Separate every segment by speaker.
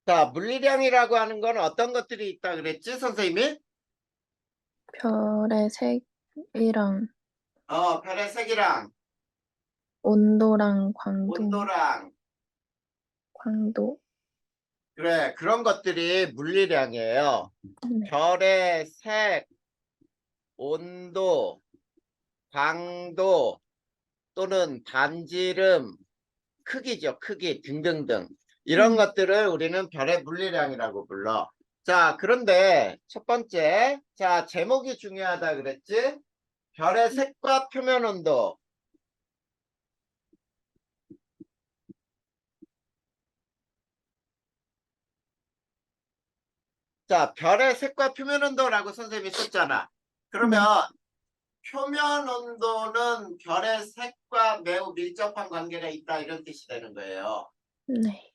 Speaker 1: 자, 물리량이라고 하는 건 어떤 것들이 있다 그랬지, 선생님이?
Speaker 2: 별의 색이랑
Speaker 1: 별의 색이랑
Speaker 2: 온도랑 광도,
Speaker 1: 온도랑,
Speaker 2: 광도.
Speaker 1: 그래, 그런 것들이 물리량이에요.
Speaker 2: 네.
Speaker 1: 별의 색, 온도, 광도 또는 반지름, 크기죠, 크기 등등등. 이런
Speaker 2: 네.
Speaker 1: 것들을 우리는 별의 물리량이라고 불러. 자, 그런데 첫 번째, 자, 제목이 중요하다 그랬지? 별의 색과 표면 온도. 자, 별의 색과 표면 온도라고 선생님이 썼잖아. 그러면
Speaker 2: 네.
Speaker 1: 표면 온도는 별의 색과 매우 밀접한 관계가 있다 이런 뜻이 되는 거예요.
Speaker 2: 네.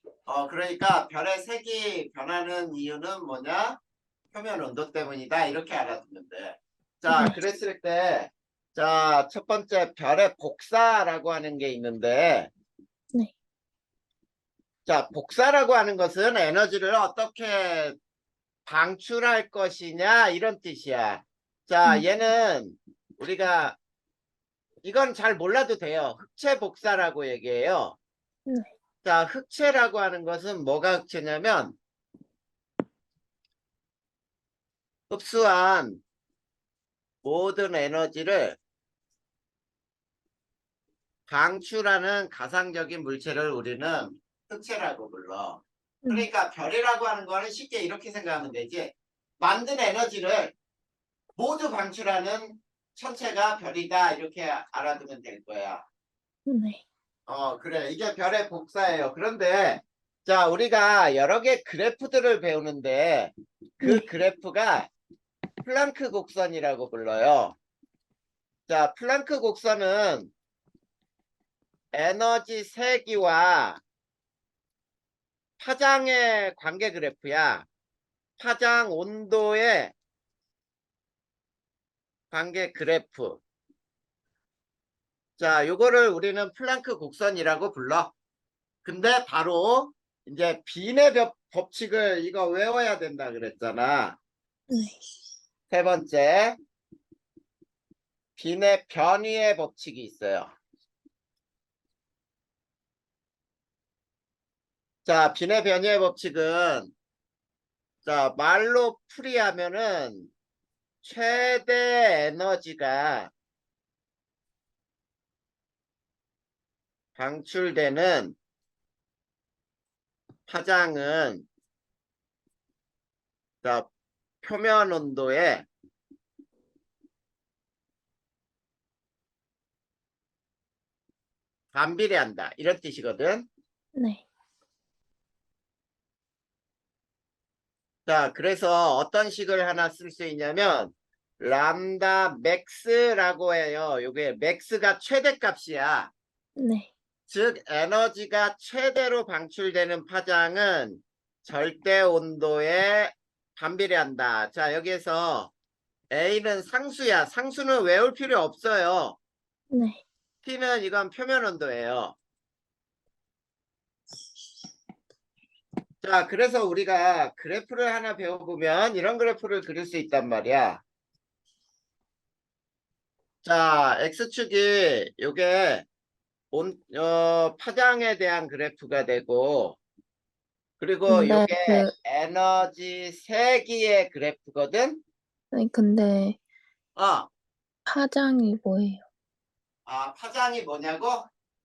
Speaker 1: 그러니까 별의 색이 변하는 이유는 뭐냐? 표면 온도 때문이다 이렇게 알아두면 돼. 자,
Speaker 2: 네.
Speaker 1: 그랬을 때, 자, 첫 번째 별의 복사라고 하는 게 있는데,
Speaker 2: 네.
Speaker 1: 자, 복사라고 하는 것은 에너지를 어떻게 방출할 것이냐 이런 뜻이야. 자,
Speaker 2: 음.
Speaker 1: 얘는 우리가 이건 잘 몰라도 돼요. 흑체 복사라고 얘기해요.
Speaker 2: 네.
Speaker 1: 자, 흑체라고 하는 것은 뭐가 흑체냐면 흡수한 모든 에너지를 방출하는 가상적인 물체를 우리는 흑체라고 불러.
Speaker 2: 네.
Speaker 1: 그러니까 별이라고 하는 거는 쉽게 이렇게 생각하면 되지. 만든 에너지를 모두 방출하는 천체가 별이다 이렇게 알아두면 될 거야.
Speaker 2: 네.
Speaker 1: 그래. 이게 별의 복사예요. 그런데 자, 우리가 여러 개 그래프들을 배우는데 그
Speaker 2: 네.
Speaker 1: 그래프가 플랑크 곡선이라고 불러요. 자, 플랑크 곡선은 에너지 세기와 파장의 관계 그래프야. 파장 온도의 관계 그래프. 자, 요거를 우리는 플랑크 곡선이라고 불러. 근데 바로 이제 빈의 법칙을 이거 외워야 된다 그랬잖아.
Speaker 2: 네.
Speaker 1: 세 번째, 빈의 변위의 법칙이 있어요. 자, 빈의 변위의 법칙은 자, 말로 풀이하면은 최대 에너지가 방출되는 파장은 자, 표면 온도에 반비례한다. 이런 뜻이거든.
Speaker 2: 네.
Speaker 1: 자, 그래서 어떤 식을 하나 쓸 수 있냐면 람다 맥스라고 해요. 요게 맥스가 최대값이야.
Speaker 2: 네.
Speaker 1: 즉 에너지가 최대로 방출되는 파장은 절대 온도에 반비례한다. 자, 여기에서 A는 상수야. 상수는 외울 필요 없어요.
Speaker 2: 네.
Speaker 1: T는 이건 표면 온도예요. 자, 그래서 우리가 그래프를 하나 배워보면 이런 그래프를 그릴 수 있단 말이야. 자, X축이 요게 파장에 대한 그래프가 되고, 그리고
Speaker 2: 근데
Speaker 1: 요게
Speaker 2: 그
Speaker 1: 에너지 세기의 그래프거든?
Speaker 2: 아니 근데
Speaker 1: 어,
Speaker 2: 파장이 뭐예요?
Speaker 1: 파장이 뭐냐고?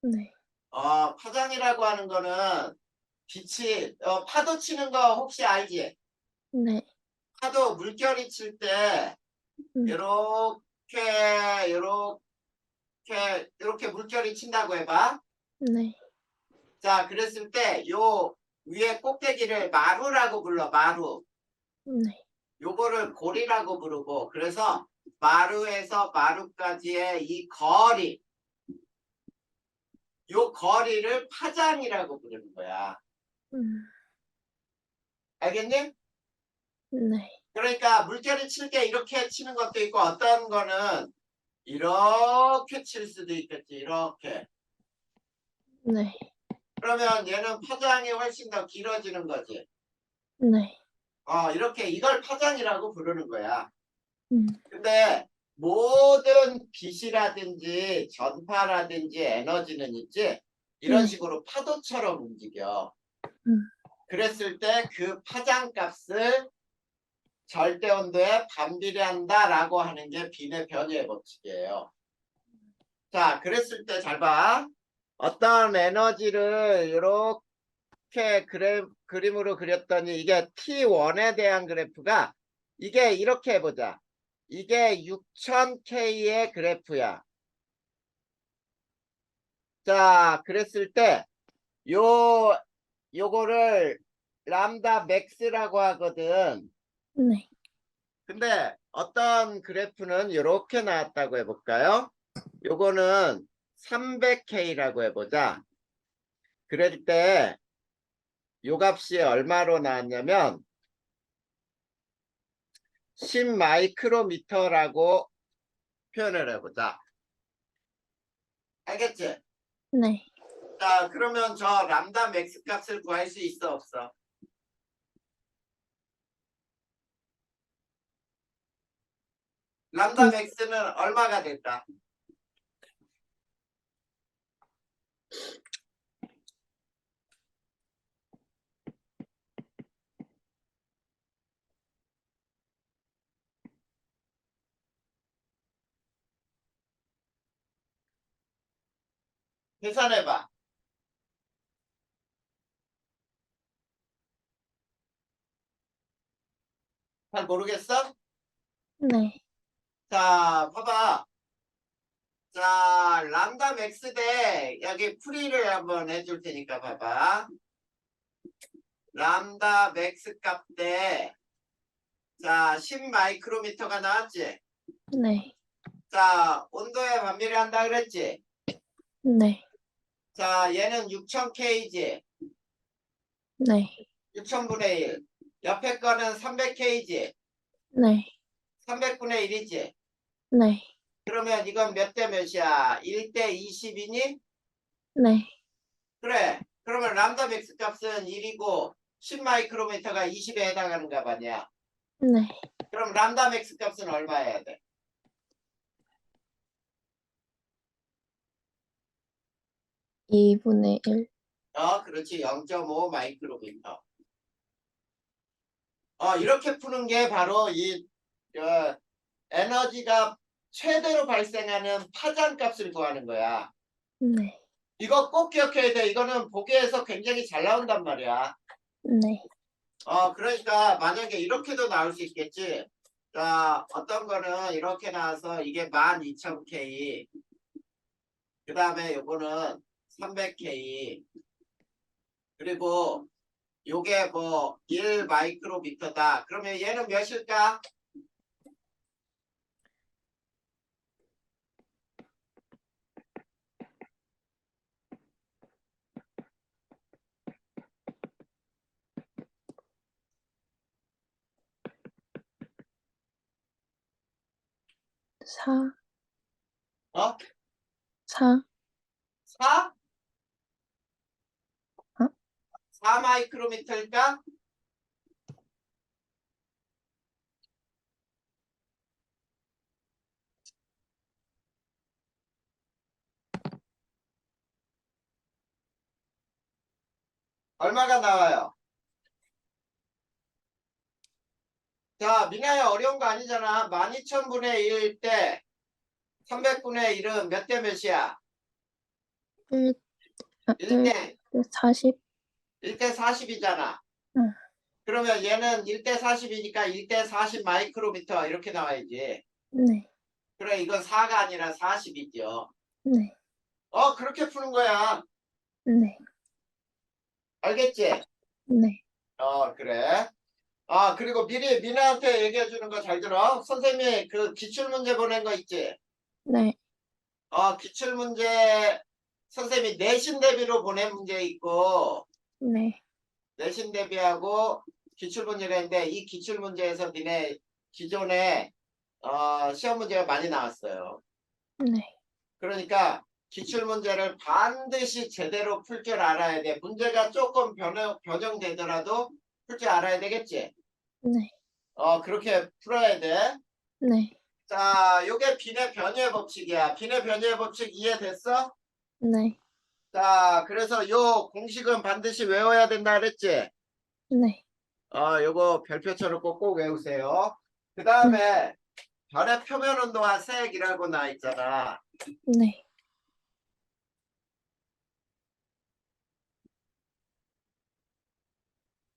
Speaker 2: 네.
Speaker 1: 파장이라고 하는 거는 빛이, 파도 치는 거 혹시 알지?
Speaker 2: 네.
Speaker 1: 파도 물결이 칠 때,
Speaker 2: 네.
Speaker 1: 요렇게, 요렇게 물결이 친다고 해봐.
Speaker 2: 네.
Speaker 1: 자, 그랬을 때, 요 위에 꼭대기를 마루라고 불러, 마루.
Speaker 2: 네.
Speaker 1: 요거를 고리라고 부르고, 그래서 마루에서 마루까지의 이 거리, 요 거리를 파장이라고 부르는 거야.
Speaker 2: 음.
Speaker 1: 알겠니?
Speaker 2: 네.
Speaker 1: 그러니까 물결이 칠 때 이렇게 치는 것도 있고 어떤 거는 이렇게 칠 수도 있겠지. 이렇게.
Speaker 2: 네.
Speaker 1: 그러면 얘는 파장이 훨씬 더 길어지는 거지.
Speaker 2: 네.
Speaker 1: 이렇게 이걸 파장이라고 부르는 거야.
Speaker 2: 음.
Speaker 1: 근데 모든 빛이라든지 전파라든지 에너지는 있지 이런
Speaker 2: 네.
Speaker 1: 식으로 파도처럼 움직여.
Speaker 2: 음.
Speaker 1: 그랬을 때 그 파장 값을 절대 온도에 반비례한다라고 하는 게 빈의 변이의 법칙이에요. 자, 그랬을 때 잘 봐. 어떤 에너지를 이렇게 그림으로 그렸더니 이게 T1에 대한 그래프가 이게 이렇게 해보자. 이게 6000K의 그래프야. 자, 그랬을 때 요거를 람다 맥스라고 하거든.
Speaker 2: 네.
Speaker 1: 근데 어떤 그래프는 이렇게 나왔다고 해볼까요? 요거는 300K라고 해보자. 그럴 때 요 값이 얼마로 나왔냐면 10 마이크로미터라고 표현을 해보자. 알겠지?
Speaker 2: 네.
Speaker 1: 자, 그러면 저 람다 맥스 값을 구할 수 있어, 없어? 람다 맥스는 얼마가 될까? 계산해봐. 잘 모르겠어?
Speaker 2: 네.
Speaker 1: 자, 봐봐. 자, 람다 맥스 대 여기 풀이를 한번 해줄 테니까 봐봐. 람다 맥스 값 대, 자, 10 마이크로미터가 나왔지?
Speaker 2: 네.
Speaker 1: 자, 온도에 반비례한다 그랬지?
Speaker 2: 네.
Speaker 1: 자, 얘는 6000K지?
Speaker 2: 네.
Speaker 1: 6000분의 1. 옆에 거는 300K지?
Speaker 2: 네.
Speaker 1: 300분의 1이지?
Speaker 2: 네.
Speaker 1: 그러면 이건 몇 대 몇이야? 1대 20이니?
Speaker 2: 네.
Speaker 1: 그래. 그러면 람다 맥스 값은 1이고 10 마이크로미터가 20에 해당하는가 봐냐?
Speaker 2: 네.
Speaker 1: 그럼 람다 맥스 값은 얼마여야 돼?
Speaker 2: 2분의 1.
Speaker 1: 그렇지. 0.5 마이크로미터. 이렇게 푸는 게 바로 이 에너지가 최대로 발생하는 파장 값을 구하는 거야.
Speaker 2: 네.
Speaker 1: 이거 꼭 기억해야 돼. 이거는 보기에서 굉장히 잘 나온단 말이야.
Speaker 2: 네.
Speaker 1: 그러니까 만약에 이렇게도 나올 수 있겠지. 자, 어떤 거는 이렇게 나와서 이게 12,000K. 그 다음에 요거는 300K. 그리고 요게 뭐 1 마이크로미터다. 그러면 얘는 몇일까?
Speaker 2: 사.
Speaker 1: 어?
Speaker 2: 4.
Speaker 1: 4?
Speaker 2: 어?
Speaker 1: 4 마이크로미터일까? 얼마가 나와요? 자, 미나야 어려운 거 아니잖아. 12,000분의 1일 때 300분의 1은 몇 대 몇이야?
Speaker 2: 1.
Speaker 1: 1대
Speaker 2: 40.
Speaker 1: 1대 40이잖아.
Speaker 2: 응.
Speaker 1: 그러면 얘는 1대 40이니까 1대 40 마이크로미터 이렇게 나와야지.
Speaker 2: 네.
Speaker 1: 그래, 이건 4가 아니라 40이죠.
Speaker 2: 네.
Speaker 1: 그렇게 푸는 거야.
Speaker 2: 네.
Speaker 1: 알겠지?
Speaker 2: 네.
Speaker 1: 그래. 그리고 미리 미나한테 얘기해 주는 거 잘 들어. 선생님이 그 기출문제 보낸 거 있지?
Speaker 2: 네.
Speaker 1: 기출문제 선생님이 내신 대비로 보낸 문제 있고,
Speaker 2: 네.
Speaker 1: 내신 대비하고 기출문제가 있는데, 이 기출문제에서 니네 기존에 시험 문제가 많이 나왔어요.
Speaker 2: 네.
Speaker 1: 그러니까 기출문제를 반드시 제대로 풀 줄 알아야 돼. 문제가 조금 변형되더라도 풀 줄 알아야 되겠지?
Speaker 2: 네.
Speaker 1: 그렇게 풀어야 돼.
Speaker 2: 네.
Speaker 1: 자, 요게 빈의 변위의 법칙이야. 빈의 변위의 법칙 이해됐어?
Speaker 2: 네.
Speaker 1: 자, 그래서 요 공식은 반드시 외워야 된다 그랬지?
Speaker 2: 네.
Speaker 1: 요거 별표처럼 꼭 외우세요. 그
Speaker 2: 네.
Speaker 1: 다음에 별의 표면 온도와 색이라고 나 있잖아.
Speaker 2: 네.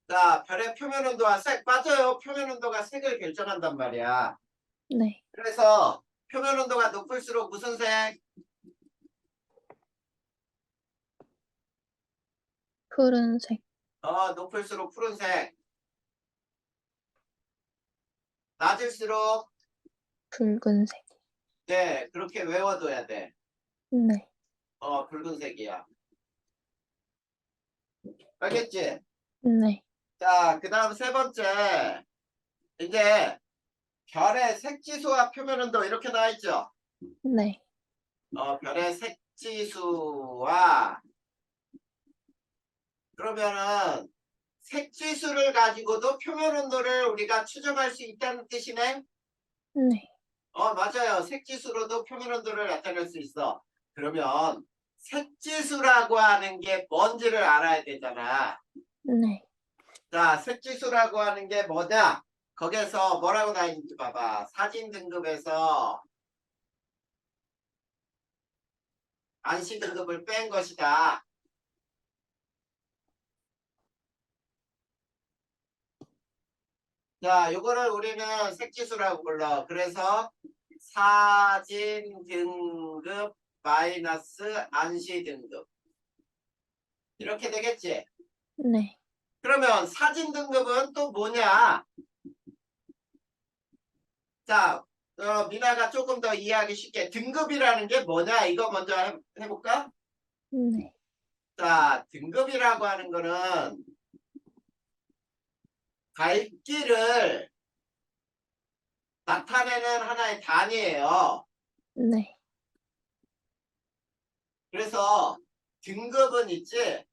Speaker 1: 자, 별의 표면 온도와 색 맞아요. 표면 온도가 색을 결정한단 말이야.
Speaker 2: 네.
Speaker 1: 그래서 표면 온도가 높을수록 무슨 색?
Speaker 2: 푸른색,
Speaker 1: 높을수록 푸른색. 낮을수록
Speaker 2: 붉은색.
Speaker 1: 네, 그렇게 외워둬야 돼.
Speaker 2: 네.
Speaker 1: 붉은색이야. 알겠지?
Speaker 2: 네.
Speaker 1: 자, 그 다음 세 번째. 이제 별의 색지수와 표면 온도 이렇게 나와 있죠?
Speaker 2: 네.
Speaker 1: 별의 색지수와 그러면은 색지수를 가지고도 표면 온도를 우리가 추정할 수 있다는 뜻이네?
Speaker 2: 네.
Speaker 1: 맞아요. 색지수로도 표면 온도를 나타낼 수 있어. 그러면 색지수라고 하는 게 뭔지를 알아야 되잖아.
Speaker 2: 네.
Speaker 1: 자, 색지수라고 하는 게 뭐냐? 거기에서 뭐라고 나와 있는지 봐봐. 사진 등급에서 안시 등급을 뺀 것이다. 자, 요거를 우리는 색지수라고 불러. 그래서 사진 등급 마이너스 안시 등급. 이렇게 되겠지?
Speaker 2: 네.
Speaker 1: 그러면 사진 등급은 또 뭐냐? 자, 미나가 조금 더 이해하기 쉽게 등급이라는 게 뭐냐? 이거 먼저 해볼까?
Speaker 2: 네.
Speaker 1: 자, 등급이라고 하는 거는 밝기를 나타내는 하나의 단위예요.
Speaker 2: 네.
Speaker 1: 그래서 등급은 있지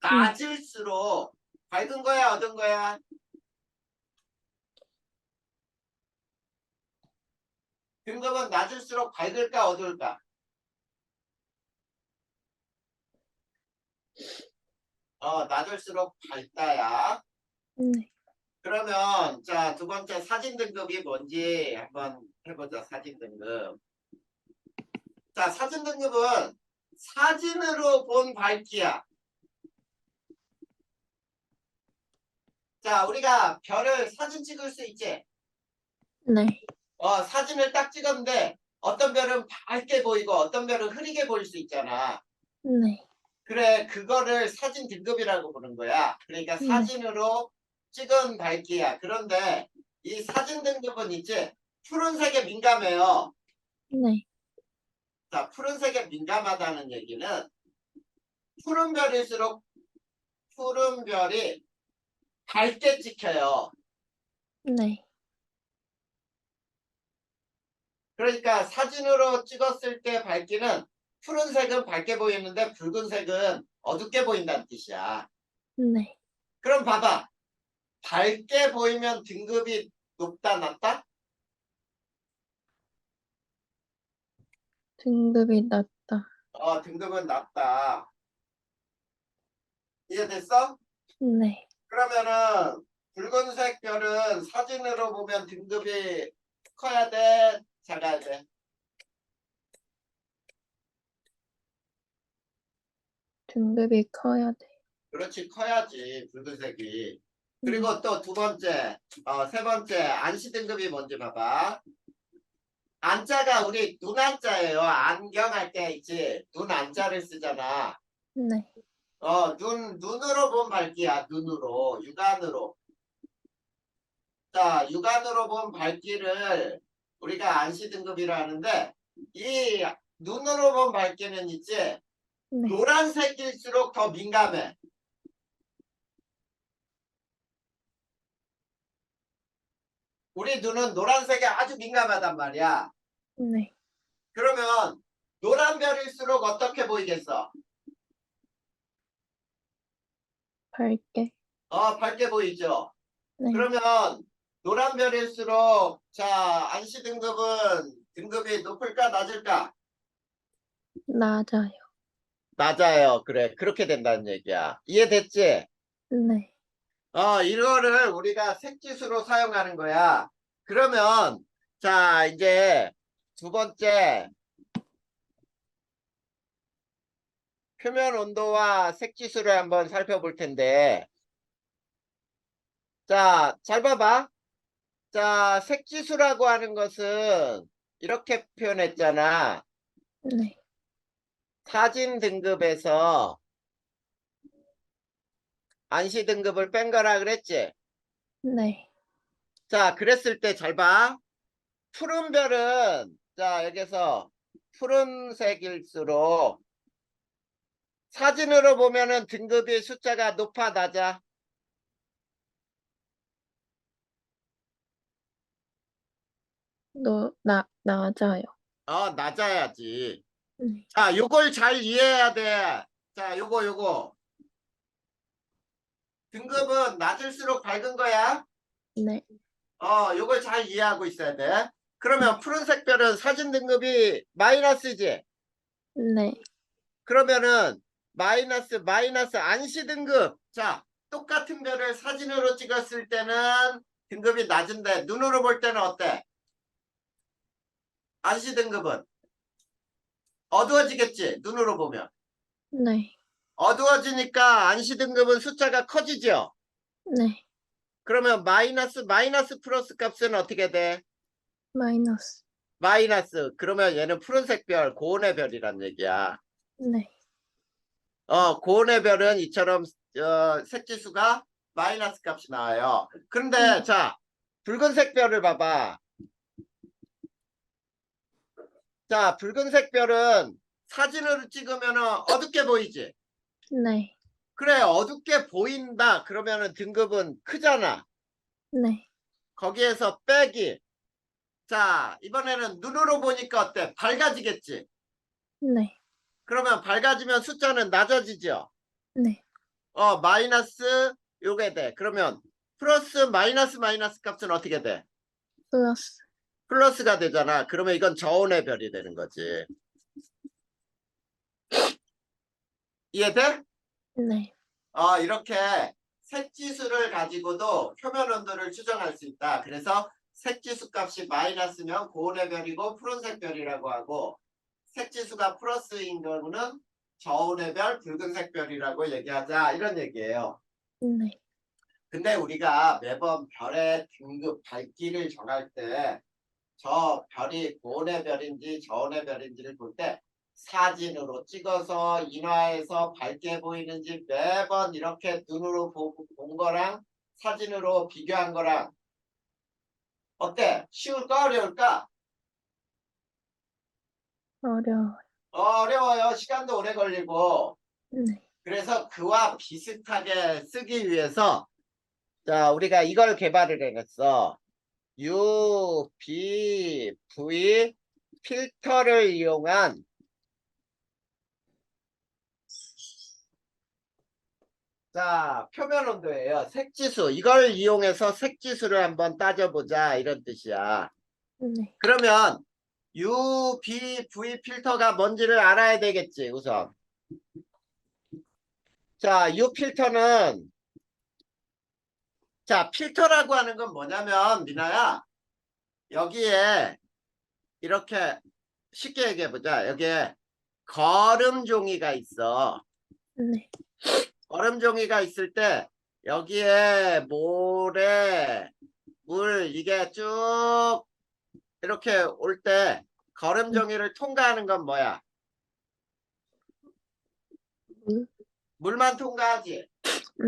Speaker 1: 낮을수록 밝은 거야 어두운 거야? 등급은 낮을수록 밝을까 어두울까? 낮을수록 밝다야.
Speaker 2: 네.
Speaker 1: 그러면 자, 두 번째 사진 등급이 뭔지 한번 해보자. 사진 등급. 자, 사진 등급은 사진으로 본 밝기야. 자, 우리가 별을 사진 찍을 수 있지?
Speaker 2: 네.
Speaker 1: 사진을 딱 찍었는데 어떤 별은 밝게 보이고 어떤 별은 흐리게 보일 수 있잖아.
Speaker 2: 네.
Speaker 1: 그래, 그거를 사진 등급이라고 부르는 거야. 그러니까
Speaker 2: 네.
Speaker 1: 사진으로 찍은 밝기야. 그런데 이 사진 등급은 이제 푸른색에 민감해요.
Speaker 2: 네.
Speaker 1: 자, 푸른색에 민감하다는 얘기는 푸른 별일수록 푸른 별이 밝게 찍혀요.
Speaker 2: 네.
Speaker 1: 그러니까 사진으로 찍었을 때 밝기는 푸른색은 밝게 보이는데 붉은색은 어둡게 보인다는 뜻이야.
Speaker 2: 네.
Speaker 1: 그럼 봐봐. 밝게 보이면 등급이 높다, 낮다?
Speaker 2: 등급이 낮다.
Speaker 1: 등급은 낮다. 이해됐어?
Speaker 2: 네.
Speaker 1: 그러면은 붉은색 별은 사진으로 보면 등급이 커야 돼, 작아야 돼?
Speaker 2: 등급이 커야 돼.
Speaker 1: 그렇지, 커야지, 붉은색이.
Speaker 2: 네.
Speaker 1: 그리고 또 두 번째, 세 번째, 안시 등급이 뭔지 봐봐. 안자가 우리 눈 안자예요. 안경할 때 있지. 눈 안자를 쓰잖아.
Speaker 2: 네.
Speaker 1: 눈으로 본 밝기야. 눈으로, 육안으로. 자, 육안으로 본 밝기를 우리가 안시 등급이라 하는데 이 눈으로 본 밝기는 있지.
Speaker 2: 네.
Speaker 1: 노란색일수록 더 민감해. 우리 눈은 노란색에 아주 민감하단 말이야.
Speaker 2: 네.
Speaker 1: 그러면 노란 별일수록 어떻게 보이겠어?
Speaker 2: 밝게.
Speaker 1: 밝게 보이죠?
Speaker 2: 네.
Speaker 1: 그러면 노란 별일수록 자, 안시 등급은 등급이 높을까 낮을까?
Speaker 2: 낮아요.
Speaker 1: 낮아요. 그래. 그렇게 된다는 얘기야. 이해됐지?
Speaker 2: 네.
Speaker 1: 이거를 우리가 색지수로 사용하는 거야. 그러면 자, 이제 두 번째 표면 온도와 색지수를 한번 살펴볼 텐데 자, 잘 봐봐. 자, 색지수라고 하는 것은 이렇게 표현했잖아.
Speaker 2: 네.
Speaker 1: 사진 등급에서 안시 등급을 뺀 거라 그랬지?
Speaker 2: 네.
Speaker 1: 자, 그랬을 때 잘 봐. 푸른 별은 자, 여기서 푸른색일수록 사진으로 보면은 등급이 숫자가 높아 낮아?
Speaker 2: 낮아요.
Speaker 1: 낮아야지.
Speaker 2: 네.
Speaker 1: 자, 요걸 잘 이해해야 돼. 자, 요거. 등급은 낮을수록 밝은 거야.
Speaker 2: 네.
Speaker 1: 요걸 잘 이해하고 있어야 돼. 그러면 푸른색 별은 사진 등급이 마이너스지.
Speaker 2: 네.
Speaker 1: 그러면은 마이너스 안시 등급. 자, 똑같은 별을 사진으로 찍었을 때는 등급이 낮은데 눈으로 볼 때는 어때? 안시 등급은 어두워지겠지. 눈으로 보면.
Speaker 2: 네.
Speaker 1: 어두워지니까 안시 등급은 숫자가 커지죠.
Speaker 2: 네.
Speaker 1: 그러면 마이너스 플러스 값은 어떻게 돼?
Speaker 2: 마이너스.
Speaker 1: 마이너스. 그러면 얘는 푸른색 별, 고온의 별이란 얘기야.
Speaker 2: 네.
Speaker 1: 고온의 별은 이처럼 색지수가 마이너스 값이 나와요. 그런데 자, 붉은색 별을 봐봐. 자, 붉은색 별은 사진으로 찍으면 어둡게 보이지?
Speaker 2: 네.
Speaker 1: 그래, 어둡게 보인다. 그러면은 등급은 크잖아.
Speaker 2: 네.
Speaker 1: 거기에서 빼기. 자, 이번에는 눈으로 보니까 어때? 밝아지겠지?
Speaker 2: 네.
Speaker 1: 그러면 밝아지면 숫자는 낮아지죠?
Speaker 2: 네.
Speaker 1: 마이너스 요게 돼. 그러면 플러스 마이너스 값은 어떻게 돼?
Speaker 2: 플러스.
Speaker 1: 플러스가 되잖아. 그러면 이건 저온의 별이 되는 거지. 이해돼?
Speaker 2: 네.
Speaker 1: 이렇게 색지수를 가지고도 표면 온도를 추정할 수 있다. 그래서 색지수 값이 마이너스면 고온의 별이고 푸른색 별이라고 하고 색지수가 플러스인 경우는 저온의 별, 붉은색 별이라고 얘기하자. 이런 얘기예요.
Speaker 2: 네.
Speaker 1: 근데 우리가 매번 별의 등급 밝기를 정할 때 저 별이 고온의 별인지 저온의 별인지를 볼 때 사진으로 찍어서 인화해서 밝게 보이는지 매번 이렇게 눈으로 본 거랑 사진으로 비교한 거랑 어때? 쉬울까 어려울까?
Speaker 2: 어려워요.
Speaker 1: 어려워요. 시간도 오래 걸리고.
Speaker 2: 네.
Speaker 1: 그래서 그와 비슷하게 쓰기 위해서 자, 우리가 이걸 개발을 해냈어. UVV 필터를 이용한 자, 표면 온도예요. 색지수. 이걸 이용해서 색지수를 한번 따져보자. 이런 뜻이야.
Speaker 2: 네.
Speaker 1: 그러면 UVV 필터가 뭔지를 알아야 되겠지, 우선. 자, U 필터는 자, 필터라고 하는 건 뭐냐면 미나야, 여기에 이렇게 쉽게 얘기해 보자. 여기에 거름 종이가 있어.
Speaker 2: 네.
Speaker 1: 거름 종이가 있을 때 여기에 모래, 물 이게 쭉 이렇게 올 때 거름 종이를 통과하는 건 뭐야?
Speaker 2: 물.
Speaker 1: 물만 통과하지.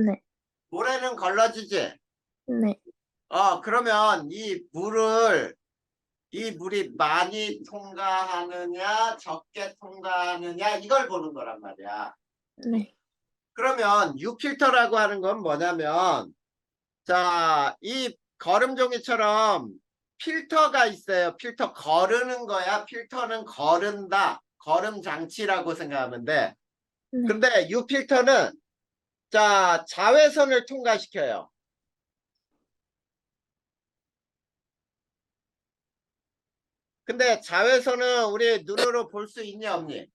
Speaker 2: 네.
Speaker 1: 모래는 걸러지지.
Speaker 2: 네.
Speaker 1: 그러면 이 물이 많이 통과하느냐 적게 통과하느냐 이걸 보는 거란 말이야.
Speaker 2: 네.
Speaker 1: 그러면 U필터라고 하는 건 뭐냐면 자, 이 거름종이처럼 필터가 있어요. 필터 거르는 거야. 필터는 거른다. 거름 장치라고 생각하면 돼.
Speaker 2: 네.
Speaker 1: 근데 U필터는 자, 자외선을 통과시켜요. 근데 자외선은 우리 눈으로 볼 수 있니 없니?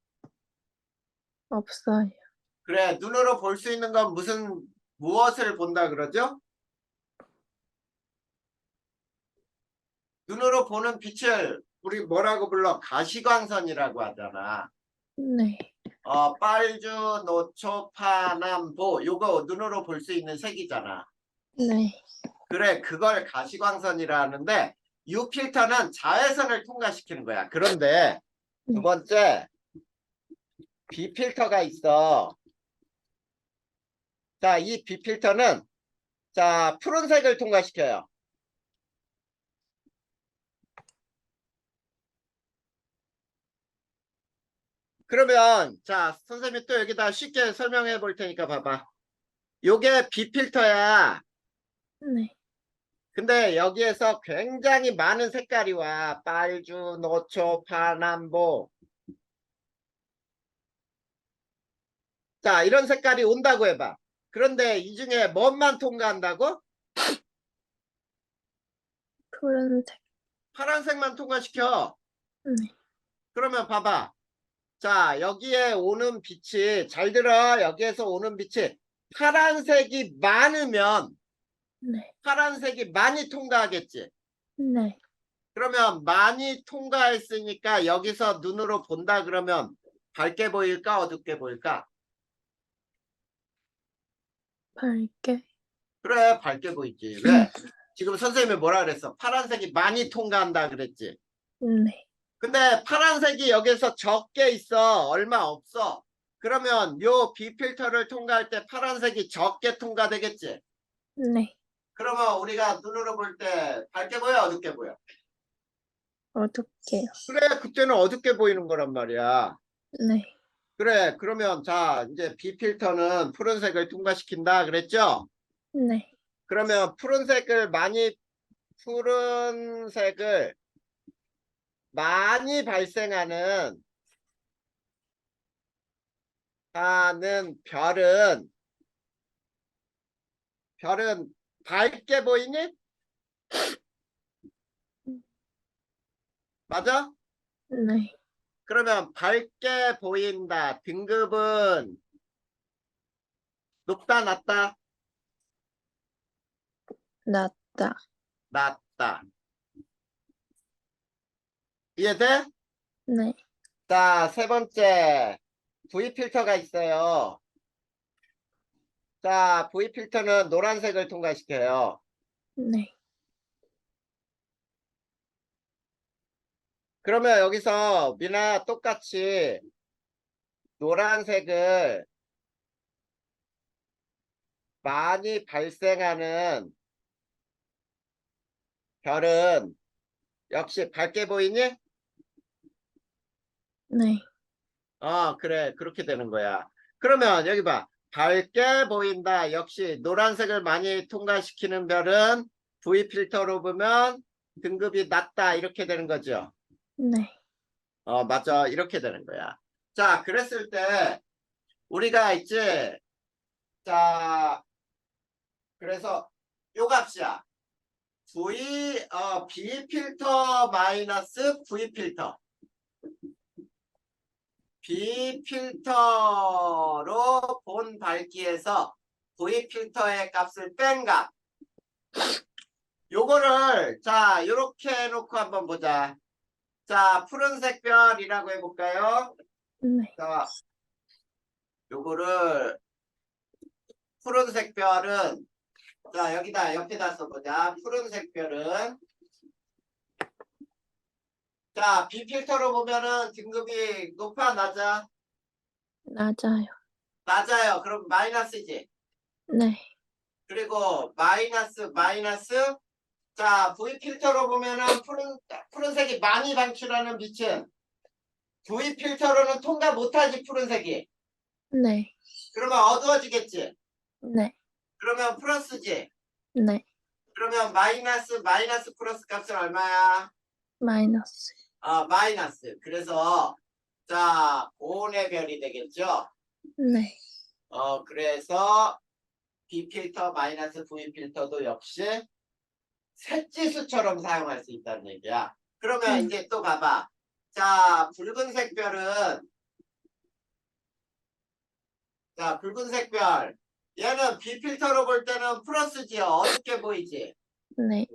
Speaker 2: 없어요.
Speaker 1: 그래, 눈으로 볼 수 있는 건 무엇을 본다 그러죠? 눈으로 보는 빛을 우리 뭐라고 불러? 가시광선이라고 하잖아.
Speaker 2: 네.
Speaker 1: 빨주, 노초, 파남보 요거 눈으로 볼 수 있는 색이잖아.
Speaker 2: 네.
Speaker 1: 그래, 그걸 가시광선이라 하는데 U필터는 자외선을 통과시키는 거야. 그런데 두
Speaker 2: 네.
Speaker 1: 번째 B필터가 있어. 자, 이 B필터는 자, 푸른색을 통과시켜요. 그러면 자, 선생님이 또 여기다 쉽게 설명해 볼 테니까 봐봐. 요게 B필터야.
Speaker 2: 네.
Speaker 1: 근데 여기에서 굉장히 많은 색깔이 와. 빨주, 노초, 파남보. 자, 이런 색깔이 온다고 해봐. 그런데 이 중에 뭔만 통과한다고?
Speaker 2: 푸른색.
Speaker 1: 파란색만 통과시켜.
Speaker 2: 네.
Speaker 1: 그러면 봐봐. 자, 여기에 오는 빛이, 잘 들어. 여기에서 오는 빛이 파란색이 많으면,
Speaker 2: 네.
Speaker 1: 파란색이 많이 통과하겠지.
Speaker 2: 네.
Speaker 1: 그러면 많이 통과했으니까 여기서 눈으로 본다 그러면 밝게 보일까, 어둡게 보일까?
Speaker 2: 밝게.
Speaker 1: 그래, 밝게 보이지. 왜? 지금 선생님이 뭐라 그랬어? 파란색이 많이 통과한다 그랬지.
Speaker 2: 네.
Speaker 1: 근데 파란색이 여기서 적게 있어. 얼마 없어. 그러면 요 B필터를 통과할 때 파란색이 적게 통과되겠지.
Speaker 2: 네.
Speaker 1: 그러면 우리가 눈으로 볼 때 밝게 보여, 어둡게 보여?
Speaker 2: 어둡게요.
Speaker 1: 그래, 그때는 어둡게 보이는 거란 말이야.
Speaker 2: 네.
Speaker 1: 그래, 그러면 자, 이제 B필터는 푸른색을 통과시킨다 그랬죠?
Speaker 2: 네.
Speaker 1: 그러면 푸른색을 많이 발생하는 별은 밝게 보이니? 맞아?
Speaker 2: 네.
Speaker 1: 그러면 밝게 보인다. 등급은 높다, 낮다?
Speaker 2: 낮다.
Speaker 1: 낮다. 이해돼?
Speaker 2: 네.
Speaker 1: 자, 세 번째. V필터가 있어요. 자, V필터는 노란색을 통과시켜요.
Speaker 2: 네.
Speaker 1: 그러면 여기서 미나 똑같이 노란색을 많이 발생하는 별은 역시 밝게 보이니?
Speaker 2: 네.
Speaker 1: 그래. 그렇게 되는 거야. 그러면 여기 봐. 밝게 보인다. 역시 노란색을 많이 통과시키는 별은 V필터로 보면 등급이 낮다. 이렇게 되는 거죠.
Speaker 2: 네.
Speaker 1: 맞아. 이렇게 되는 거야. 자, 그랬을 때 우리가 이제 자, 그래서 요 값이야. B필터 마이너스 V필터. B필터로 본 밝기에서 V필터의 값을 뺀 값. 요거를 자 요렇게 해놓고 한번 보자. 자, 푸른색 별이라고 해볼까요?
Speaker 2: 네.
Speaker 1: 자, 요거를 푸른색 별은 자 여기다 옆에다 써보자. 푸른색 별은 자 B필터로 보면은 등급이 높아 낮아?
Speaker 2: 낮아요.
Speaker 1: 낮아요. 그럼 마이너스지.
Speaker 2: 네.
Speaker 1: 그리고 마이너스 자 V필터로 보면은 푸른색이 많이 방출하는 빛은 V필터로는 통과 못하지 푸른색이.
Speaker 2: 네.
Speaker 1: 그러면 어두워지겠지.
Speaker 2: 네.
Speaker 1: 그러면 플러스지.
Speaker 2: 네.
Speaker 1: 그러면 마이너스 플러스 값은 얼마야?
Speaker 2: 마이너스.
Speaker 1: 마이너스. 그래서 자 고온의 별이 되겠죠.
Speaker 2: 네.
Speaker 1: 그래서 B 필터 마이너스 V 필터도 역시 색지수처럼 사용할 수 있다는 얘기야. 그러면 이제 또 봐봐. 자, 붉은색 별은 자, 붉은색 별. 얘는 B 필터로 볼 때는 플러스지요. 어둡게 보이지?
Speaker 2: 네.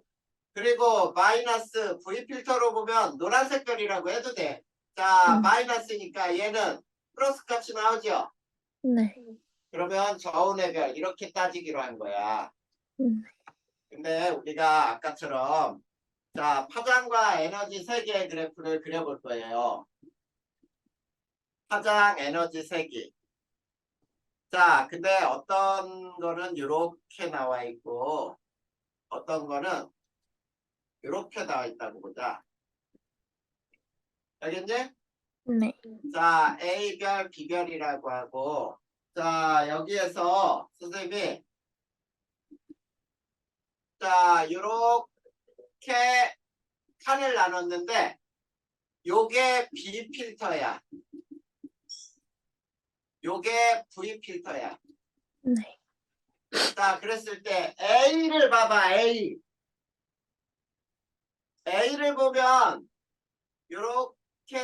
Speaker 1: 그리고 마이너스 V 필터로 보면 노란색 별이라고 해도 돼. 자,
Speaker 2: 음.
Speaker 1: 마이너스니까 얘는 플러스 값이 나오죠?
Speaker 2: 네.
Speaker 1: 그러면 저온의 별 이렇게 따지기로 한 거야.
Speaker 2: 네.
Speaker 1: 근데 우리가 아까처럼 자, 파장과 에너지 세개의 그래프를 그려볼 거예요. 파장, 에너지 세기. 자, 근데 어떤 거는 이렇게 나와 있고 어떤 거는 이렇게 나와 있다고 보자. 알겠니?
Speaker 2: 네.
Speaker 1: 자, A별, B별이라고 하고 자, 여기에서 선생님이 자, 이렇게 칸을 나눴는데 요게 B 필터야. 요게 V 필터야.
Speaker 2: 네.
Speaker 1: 자, 그랬을 때 A를 봐봐. A를 보면 요렇게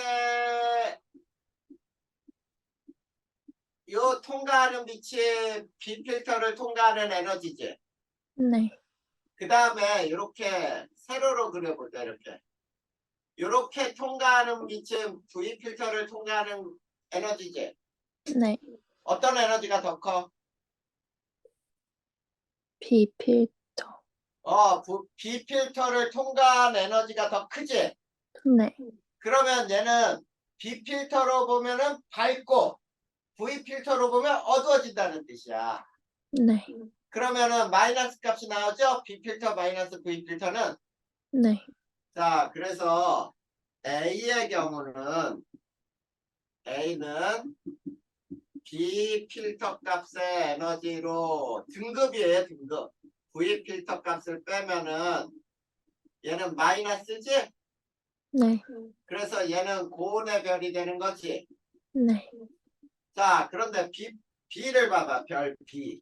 Speaker 1: 요 통과하는 빛이 B 필터를 통과하는 에너지지.
Speaker 2: 네.
Speaker 1: 그 다음에 이렇게 세로로 그려볼까 이렇게. 이렇게 통과하는 빛은 V 필터를 통과하는 에너지지.
Speaker 2: 네.
Speaker 1: 어떤 에너지가 더 커?
Speaker 2: B 필터.
Speaker 1: B 필터를 통과한 에너지가 더 크지.
Speaker 2: 네.
Speaker 1: 그러면 얘는 B 필터로 보면은 밝고 V 필터로 보면 어두워진다는 뜻이야.
Speaker 2: 네.
Speaker 1: 그러면은 마이너스 값이 나오죠? B 필터 마이너스 V 필터는.
Speaker 2: 네.
Speaker 1: 자, 그래서 A의 경우는 A는 B 필터 값의 에너지로 등급이에요, 등급. V 필터 값을 빼면은 얘는 마이너스지?
Speaker 2: 네.
Speaker 1: 그래서 얘는 고온의 별이 되는 거지.
Speaker 2: 네.
Speaker 1: 자, 그런데 B를 봐봐, 별 B.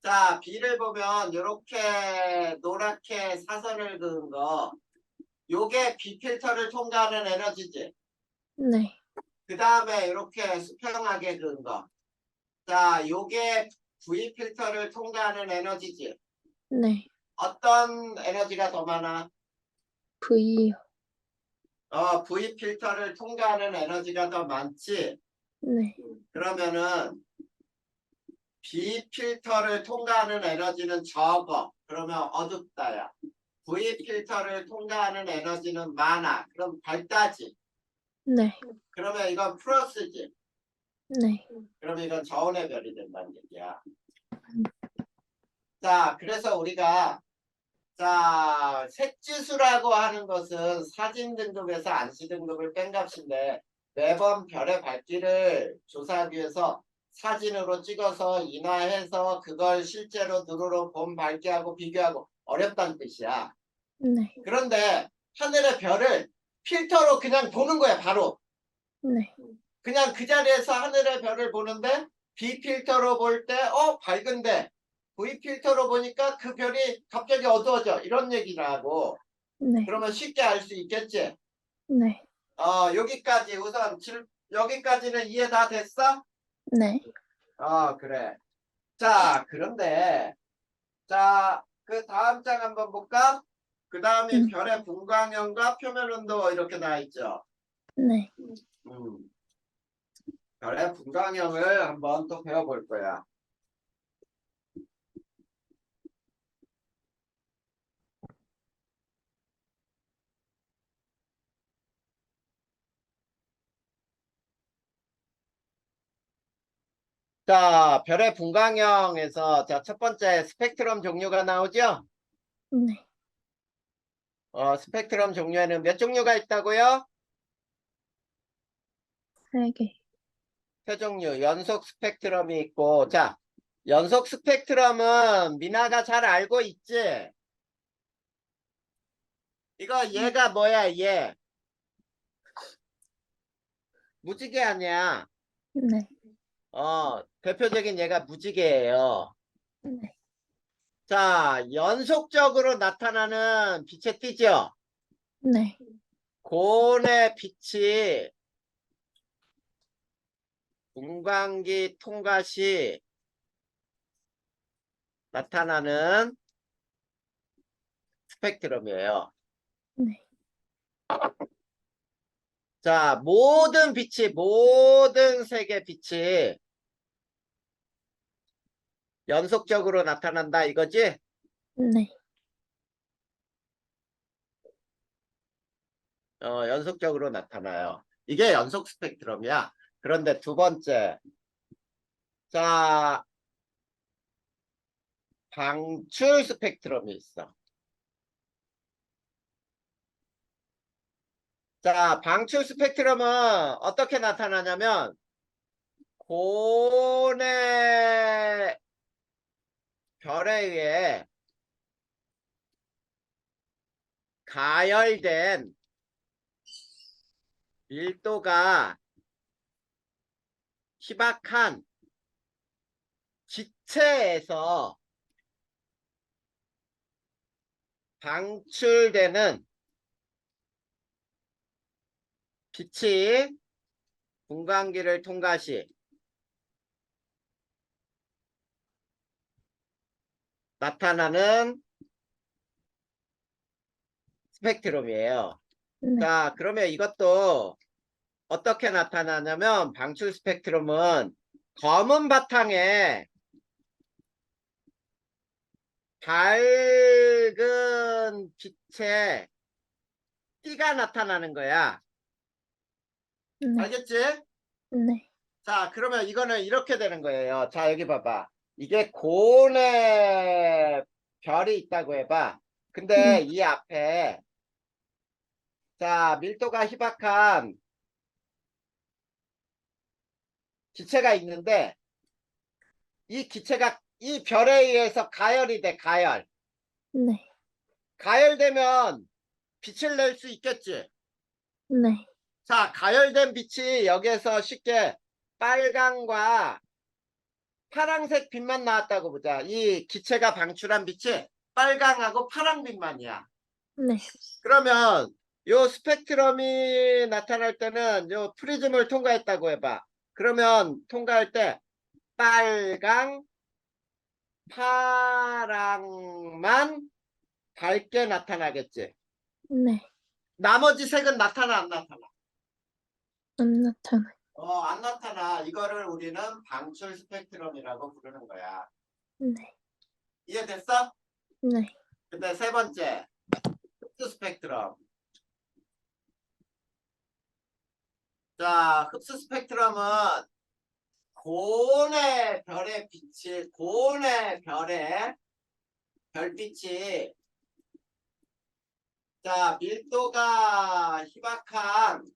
Speaker 1: 자, B를 보면 이렇게 노랗게 사선을 그은 거. 요게 B 필터를 통과하는 에너지지.
Speaker 2: 네.
Speaker 1: 그 다음에 이렇게 수평하게 그은 거. 자, 요게 V 필터를 통과하는 에너지지.
Speaker 2: 네.
Speaker 1: 어떤 에너지가 더 많아?
Speaker 2: V요.
Speaker 1: V 필터를 통과하는 에너지가 더 많지.
Speaker 2: 네.
Speaker 1: 그러면은 B 필터를 통과하는 에너지는 적어. 그러면 어둡다야. V 필터를 통과하는 에너지는 많아. 그럼 밝다지.
Speaker 2: 네.
Speaker 1: 그러면 이건 플러스지.
Speaker 2: 네.
Speaker 1: 그러면 이건 저온의 별이 된다는 얘기야. 자, 그래서 우리가 자, 색지수라고 하는 것은 사진 등급에서 안시 등급을 뺀 값인데 매번 별의 밝기를 조사하기 위해서 사진으로 찍어서 인화해서 그걸 실제로 눈으로 본 밝기하고 비교하고 어렵다는 뜻이야.
Speaker 2: 네.
Speaker 1: 그런데 하늘의 별을 필터로 그냥 보는 거야, 바로.
Speaker 2: 네.
Speaker 1: 그냥 그 자리에서 하늘의 별을 보는데 B 필터로 볼 때 밝은데 V 필터로 보니까 그 별이 갑자기 어두워져. 이런 얘기라고.
Speaker 2: 네.
Speaker 1: 그러면 쉽게 알 수 있겠지?
Speaker 2: 네.
Speaker 1: 여기까지 우선 여기까지는 이해 다 됐어?
Speaker 2: 네.
Speaker 1: 그래. 자, 그런데 자, 그 다음 장 한번 볼까? 그 다음이 별의 분광형과 표면 온도 이렇게 나와 있죠.
Speaker 2: 네.
Speaker 1: 음. 별의 분광형을 한번 또 배워볼 거야. 자, 별의 분광형에서 자, 첫 번째 스펙트럼 종류가 나오죠?
Speaker 2: 네.
Speaker 1: 스펙트럼 종류에는 몇 종류가 있다고요?
Speaker 2: 3개.
Speaker 1: 세 종류. 연속 스펙트럼이 있고, 자, 연속 스펙트럼은 미나가 잘 알고 있지? 이거 얘가 뭐야, 얘? 무지개 아니야.
Speaker 2: 네.
Speaker 1: 대표적인 얘가 무지개예요.
Speaker 2: 네.
Speaker 1: 자, 연속적으로 나타나는 빛의 띠죠?
Speaker 2: 네.
Speaker 1: 고온의 빛이 분광기 통과 시 나타나는 스펙트럼이에요.
Speaker 2: 네.
Speaker 1: 자, 모든 색의 빛이 연속적으로 나타난다 이거지?
Speaker 2: 네.
Speaker 1: 연속적으로 나타나요. 이게 연속 스펙트럼이야. 그런데 두 번째. 자, 방출 스펙트럼이 있어. 자, 방출 스펙트럼은 어떻게 나타나냐면 고온의 별에 의해 가열된 밀도가 희박한 기체에서 방출되는 빛이 분광기를 통과 시 나타나는 스펙트럼이에요.
Speaker 2: 네.
Speaker 1: 자, 그러면 이것도 어떻게 나타나냐면 방출 스펙트럼은 검은 바탕에 밝은 빛의 띠가 나타나는 거야.
Speaker 2: 네.
Speaker 1: 알겠지?
Speaker 2: 네.
Speaker 1: 자, 그러면 이거는 이렇게 되는 거예요. 자, 여기 봐봐. 이게 고온의 별이 있다고 해봐. 근데
Speaker 2: 네.
Speaker 1: 이 앞에 자, 밀도가 희박한 기체가 있는데 이 기체가 이 별에 의해서 가열이 돼, 가열.
Speaker 2: 네.
Speaker 1: 가열되면 빛을 낼 수 있겠지.
Speaker 2: 네.
Speaker 1: 자, 가열된 빛이 여기에서 쉽게 빨강과 파랑색 빛만 나왔다고 보자. 이 기체가 방출한 빛이 빨강하고 파랑빛만이야.
Speaker 2: 네.
Speaker 1: 그러면 요 스펙트럼이 나타날 때는 요 프리즘을 통과했다고 해봐. 그러면 통과할 때 빨강, 파랑만 밝게 나타나겠지.
Speaker 2: 네.
Speaker 1: 나머지 색은 나타나 안 나타나?
Speaker 2: 안 나타나요.
Speaker 1: 안 나타나. 이거를 우리는 방출 스펙트럼이라고 부르는 거야.
Speaker 2: 네.
Speaker 1: 이해됐어?
Speaker 2: 네.
Speaker 1: 근데 세 번째, 흡수 스펙트럼. 자, 흡수 스펙트럼은 고온의 별의 빛이, 고온의 별의 별빛이, 자, 밀도가 희박한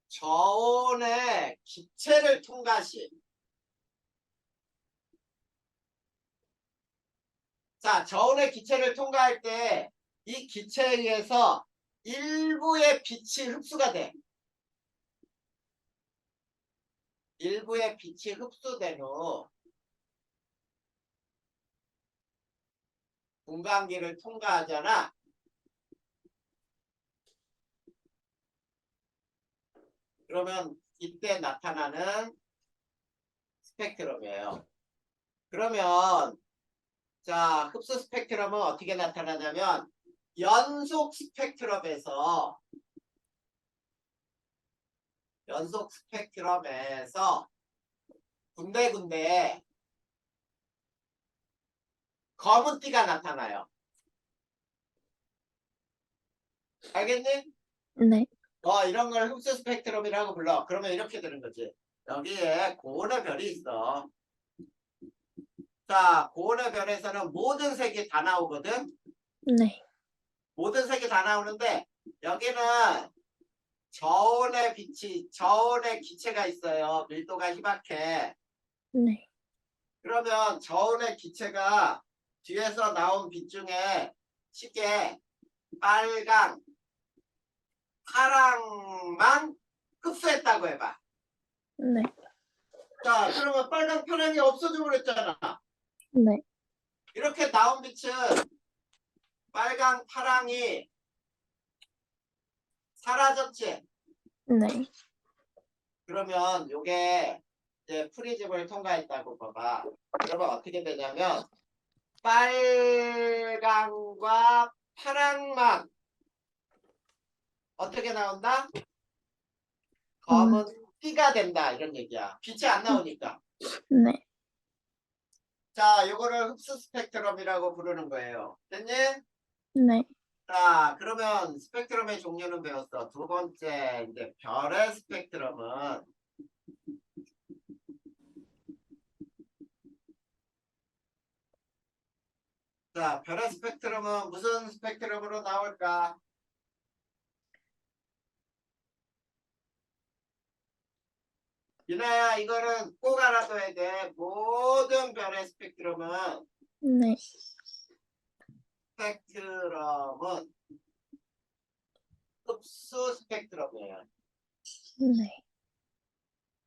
Speaker 1: 저온의 기체를 통과 시, 자, 저온의 기체를 통과할 때 이 기체에 의해서 일부의 빛이 흡수가 돼. 일부의 빛이 흡수된 후 분광기를 통과하잖아. 그러면 이때 나타나는 스펙트럼이에요. 그러면 자, 흡수 스펙트럼은 어떻게 나타나냐면 연속 스펙트럼에서 군데군데 검은 띠가 나타나요. 알겠니?
Speaker 2: 네.
Speaker 1: 이런 걸 흡수 스펙트럼이라고 불러. 그러면 이렇게 되는 거지. 여기에 고온의 별이 있어. 자, 고온의 별에서는 모든 색이 다 나오거든.
Speaker 2: 네.
Speaker 1: 모든 색이 다 나오는데 여기는 저온의 기체가 있어요. 밀도가 희박해.
Speaker 2: 네.
Speaker 1: 그러면 저온의 기체가 뒤에서 나온 빛 중에 쉽게 빨강, 파랑만 흡수했다고 해봐.
Speaker 2: 네.
Speaker 1: 자, 그러면 빨강 파랑이 없어져 버렸잖아.
Speaker 2: 네.
Speaker 1: 이렇게 나온 빛은 빨강 파랑이 사라졌지.
Speaker 2: 네.
Speaker 1: 그러면 요게 이제 프리즘을 통과했다고 봐봐. 그러면 어떻게 되냐면 빨강과 파랑만 어떻게 나온다? 검은 띠가 된다 이런 얘기야. 빛이 안 나오니까.
Speaker 2: 네.
Speaker 1: 자, 요거를 흡수 스펙트럼이라고 부르는 거예요. 됐니?
Speaker 2: 네.
Speaker 1: 자, 그러면 스펙트럼의 종류는 배웠어. 두 번째, 이제 별의 스펙트럼은 자, 별의 스펙트럼은 무슨 스펙트럼으로 나올까? 유나야, 이거는 꼭 알아둬야 돼. 모든 별의
Speaker 2: 네.
Speaker 1: 스펙트럼은 흡수 스펙트럼이에요.
Speaker 2: 네.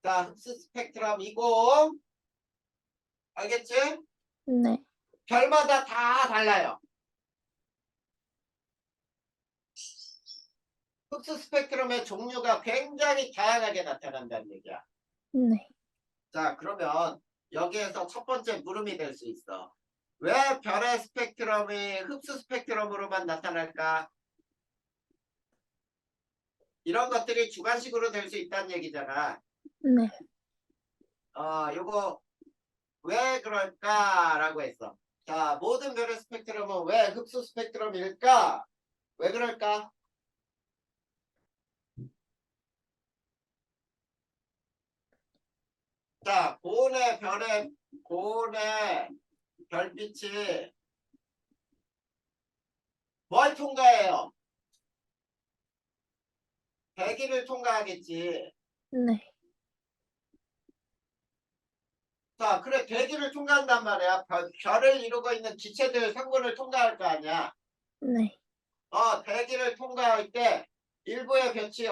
Speaker 1: 자, 흡수 스펙트럼이고, 알겠지?
Speaker 2: 네.
Speaker 1: 별마다 다 달라요. 흡수 스펙트럼의 종류가 굉장히 다양하게 나타난다는 얘기야.
Speaker 2: 네.
Speaker 1: 자, 그러면 여기에서 첫 번째 물음이 될 수 있어. 왜 별의 스펙트럼이 흡수 스펙트럼으로만 나타날까? 이런 것들이 주관식으로 될 수 있다는 얘기잖아.
Speaker 2: 네.
Speaker 1: 요거 왜 그럴까라고 했어. 자, 모든 별의 스펙트럼은 왜 흡수 스펙트럼일까? 왜 그럴까? 자, 고온의 별빛이 뭘 통과해요? 대기를 통과하겠지.
Speaker 2: 네.
Speaker 1: 자, 그래, 대기를 통과한단 말이야. 별을 이루고 있는 기체들 성분을 통과할 거 아니야.
Speaker 2: 네.
Speaker 1: 대기를 통과할 때 일부의 빛이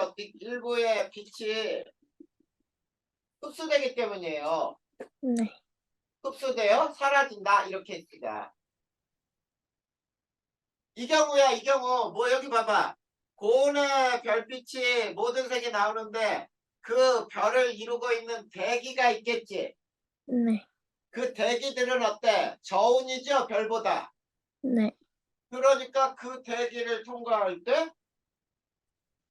Speaker 1: 흡수되기 때문이에요.
Speaker 2: 네.
Speaker 1: 흡수되어 사라진다. 이렇게 했습니다. 이 경우야, 이 경우. 뭐 여기 봐봐. 고온의 별빛이 모든 색이 나오는데 그 별을 이루고 있는 대기가 있겠지.
Speaker 2: 네.
Speaker 1: 그 대기들은 어때? 저온이죠, 별보다.
Speaker 2: 네.
Speaker 1: 그러니까 그 대기를 통과할 때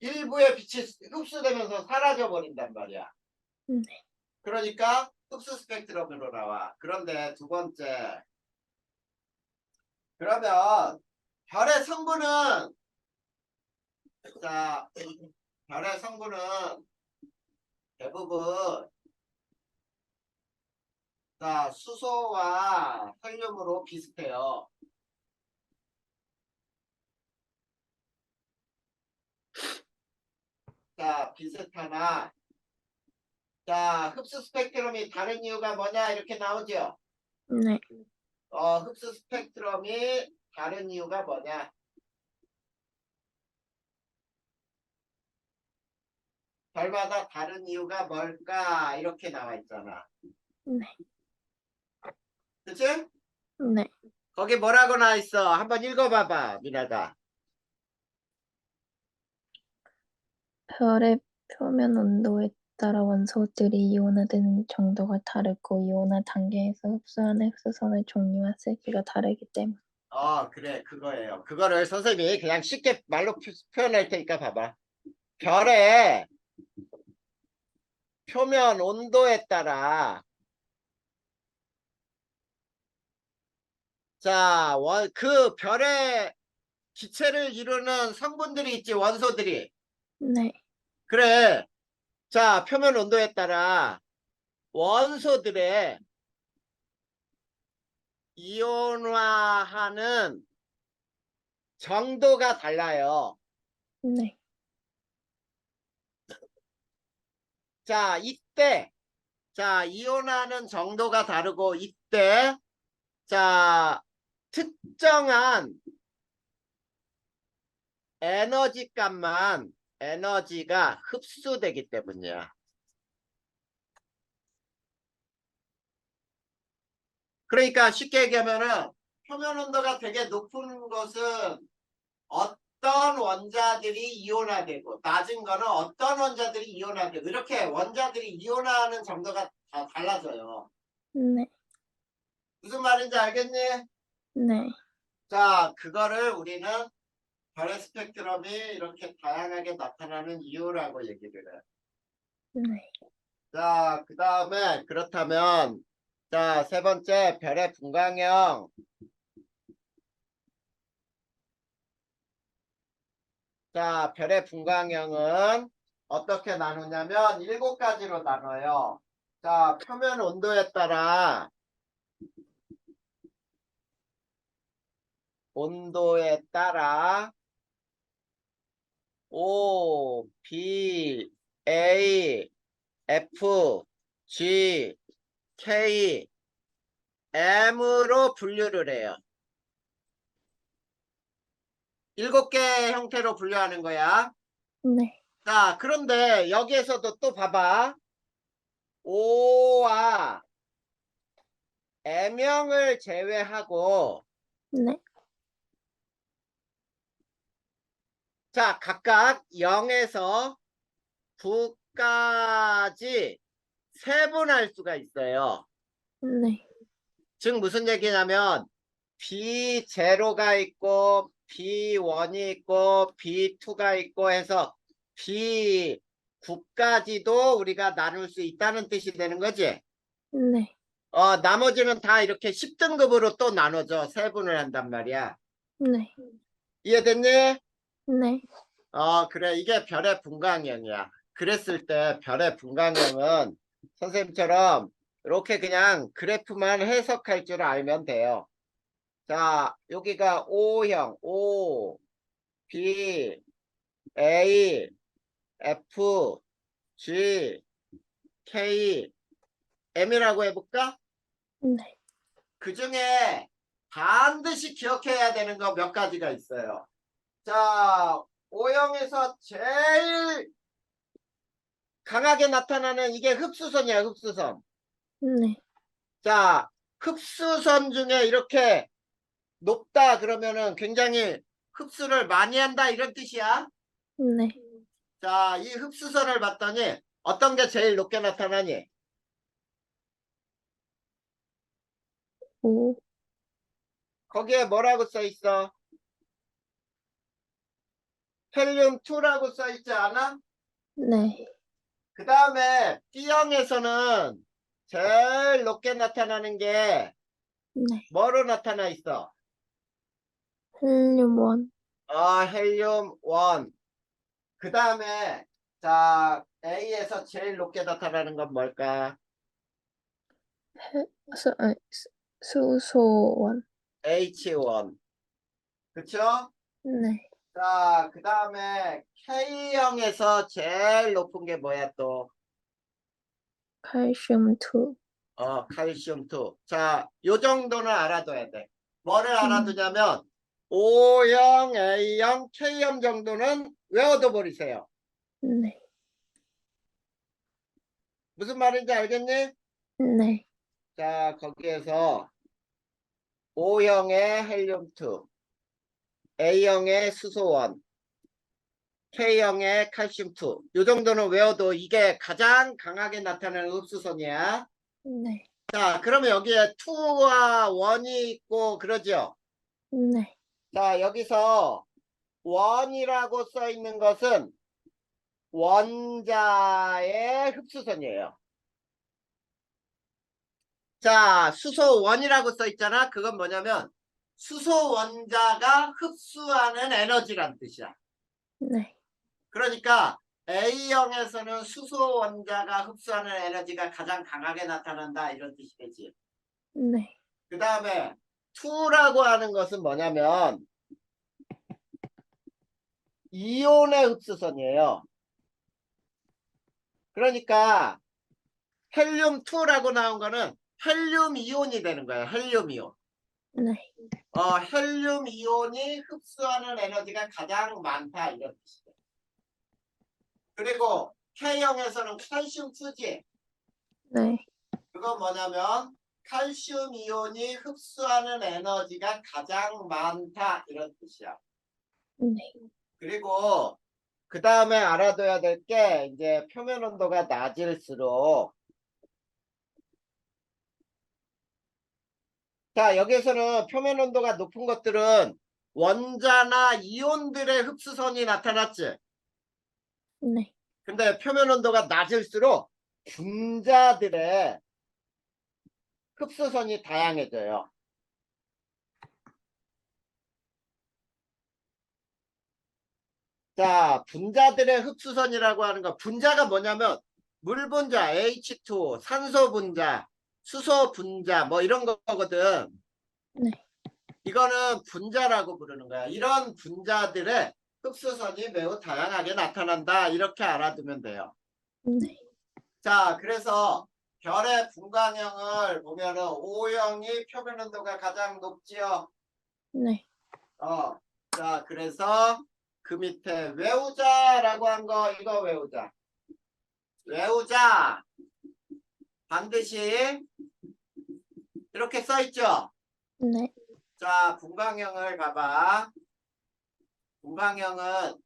Speaker 1: 일부의 빛이 흡수되면서 사라져 버린단 말이야.
Speaker 2: 네.
Speaker 1: 그러니까 흡수 스펙트럼으로 나와. 그런데 두 번째. 그러면 별의 성분은 자, 별의 성분은 대부분 자, 수소와 헬륨으로 비슷해요. 자, 비슷하나 자, 흡수 스펙트럼이 다른 이유가 뭐냐 이렇게 나오죠.
Speaker 2: 네.
Speaker 1: 흡수 스펙트럼이 다른 이유가 뭐냐? 별마다 다른 이유가 뭘까? 이렇게 나와 있잖아.
Speaker 2: 네.
Speaker 1: 그치?
Speaker 2: 네.
Speaker 1: 거기 뭐라고 나와 있어? 한번 읽어봐봐, 미나다.
Speaker 2: 별의 표면 온도에 따라 원소들이 이온화되는 정도가 다르고 이온화 단계에서 흡수하는 흡수선의 종류와 세기가 다르기 때문.
Speaker 1: 그래, 그거예요. 그거를 선생님이 그냥 쉽게 말로 표현할 테니까 봐봐. 별의 표면 온도에 따라 자, 그 별의 기체를 이루는 성분들이 있지, 원소들이.
Speaker 2: 네.
Speaker 1: 그래. 자, 표면 온도에 따라 원소들의 이온화하는 정도가 달라요.
Speaker 2: 네.
Speaker 1: 자, 이온화하는 정도가 다르고, 이때, 자, 특정한 에너지 값만 에너지가 흡수되기 때문이야. 그러니까 쉽게 얘기하면은 표면 온도가 되게 높은 것은 어떤 원자들이 이온화되고 낮은 거는 어떤 원자들이 이온화되고 이렇게 원자들이 이온화하는 정도가 다 달라져요.
Speaker 2: 네.
Speaker 1: 무슨 말인지 알겠니?
Speaker 2: 네.
Speaker 1: 자, 그거를 우리는 별의 스펙트럼이 이렇게 다양하게 나타나는 이유라고 얘기를 해.
Speaker 2: 네.
Speaker 1: 자, 그 다음에 그렇다면 자, 세 번째 별의 분광형. 자, 별의 분광형은 어떻게 나누냐면 7가지로 나눠요. 자, 표면 온도에 따라 O, B, A, F, G, K, M으로 분류를 해요. 7개 형태로 분류하는 거야.
Speaker 2: 네.
Speaker 1: 자, 그런데 여기에서도 또 봐봐. O와 M형을 제외하고
Speaker 2: 네.
Speaker 1: 자, 각각 0에서 9까지 세분할 수가 있어요.
Speaker 2: 네.
Speaker 1: 즉 무슨 얘기냐면 B0가 있고 B1이 있고 B2가 있고 해서 B9까지도 우리가 나눌 수 있다는 뜻이 되는 거지.
Speaker 2: 네.
Speaker 1: 나머지는 다 이렇게 10등급으로 또 나눠져 세분을 한단 말이야.
Speaker 2: 네.
Speaker 1: 이해됐니?
Speaker 2: 네.
Speaker 1: 그래. 이게 별의 분광형이야. 그랬을 때 별의 분광형은 선생님처럼 이렇게 그냥 그래프만 해석할 줄 알면 돼요. 자, 여기가 O형, O, B, A, F, G, K, M이라고 해볼까?
Speaker 2: 네.
Speaker 1: 그 중에 반드시 기억해야 되는 거 몇 가지가 있어요. 자, O형에서 제일 강하게 나타나는 이게 흡수선이야, 흡수선.
Speaker 2: 네.
Speaker 1: 자, 흡수선 중에 이렇게 높다 그러면은 굉장히 흡수를 많이 한다 이런 뜻이야.
Speaker 2: 네.
Speaker 1: 자, 이 흡수선을 봤더니 어떤 게 제일 높게 나타나니?
Speaker 2: 오.
Speaker 1: 거기에 뭐라고 써 있어? 헬륨2라고 써 있지 않아?
Speaker 2: 네.
Speaker 1: 그 다음에 B형에서는 제일 높게 나타나는 게
Speaker 2: 네.
Speaker 1: 뭐로 나타나 있어?
Speaker 2: 헬륨 1.
Speaker 1: 헬륨1. 그 다음에 자 A에서 제일 높게 나타나는 건 뭘까?
Speaker 2: 수소 1.
Speaker 1: H1. 그쵸?
Speaker 2: 네.
Speaker 1: 자, 그 다음에 K형에서 제일 높은 게 뭐야 또?
Speaker 2: 칼슘 2.
Speaker 1: 칼슘2. 자, 요 정도는 알아둬야 돼. 뭐를
Speaker 2: 음.
Speaker 1: 알아두냐면 O형, A형, K형 정도는 외워둬 버리세요.
Speaker 2: 네.
Speaker 1: 무슨 말인지 알겠니?
Speaker 2: 네.
Speaker 1: 자, 거기에서 O형의 헬륨2, A형의 수소원, K형의 칼슘2. 요 정도는 외워도 이게 가장 강하게 나타나는 흡수선이야.
Speaker 2: 네.
Speaker 1: 자, 그러면 여기에 2와 1이 있고 그러죠?
Speaker 2: 네.
Speaker 1: 자, 여기서 1이라고 써 있는 것은 원자의 흡수선이에요. 자, 수소 1이라고 써 있잖아. 그건 뭐냐면 수소 원자가 흡수하는 에너지란 뜻이야.
Speaker 2: 네.
Speaker 1: 그러니까 A형에서는 수소 원자가 흡수하는 에너지가 가장 강하게 나타난다 이런 뜻이 되지.
Speaker 2: 네.
Speaker 1: 그 다음에 2라고 하는 것은 뭐냐면 이온의 흡수선이에요. 그러니까 헬륨2라고 나온 거는 헬륨 이온이 되는 거예요. 헬륨 이온.
Speaker 2: 네.
Speaker 1: 헬륨 이온이 흡수하는 에너지가 가장 많다 이런 뜻이에요. 그리고 K형에서는 칼슘2지.
Speaker 2: 네.
Speaker 1: 그건 뭐냐면 칼슘 이온이 흡수하는 에너지가 가장 많다 이런 뜻이야.
Speaker 2: 네.
Speaker 1: 그리고 그 다음에 알아둬야 될 게 이제 표면 온도가 낮을수록 자 여기에서는 표면 온도가 높은 것들은 원자나 이온들의 흡수선이 나타났지.
Speaker 2: 네.
Speaker 1: 근데 표면 온도가 낮을수록 분자들의 흡수선이 다양해져요. 자, 분자들의 흡수선이라고 하는 거, 분자가 뭐냐면 물 분자, H2O, 산소 분자, 수소 분자, 뭐 이런 거거든.
Speaker 2: 네.
Speaker 1: 이거는 분자라고 부르는 거야. 이런 분자들의 흡수선이 매우 다양하게 나타난다. 이렇게 알아두면 돼요.
Speaker 2: 네.
Speaker 1: 자, 그래서 별의 분광형을 보면은 O형이 표면 온도가 가장 높지요.
Speaker 2: 네.
Speaker 1: 자, 그래서 그 밑에 외우자라고 한 거 이거 외우자. 외우자. 반드시 이렇게 써 있죠.
Speaker 2: 네.
Speaker 1: 자, 분광형을 봐봐. 분광형은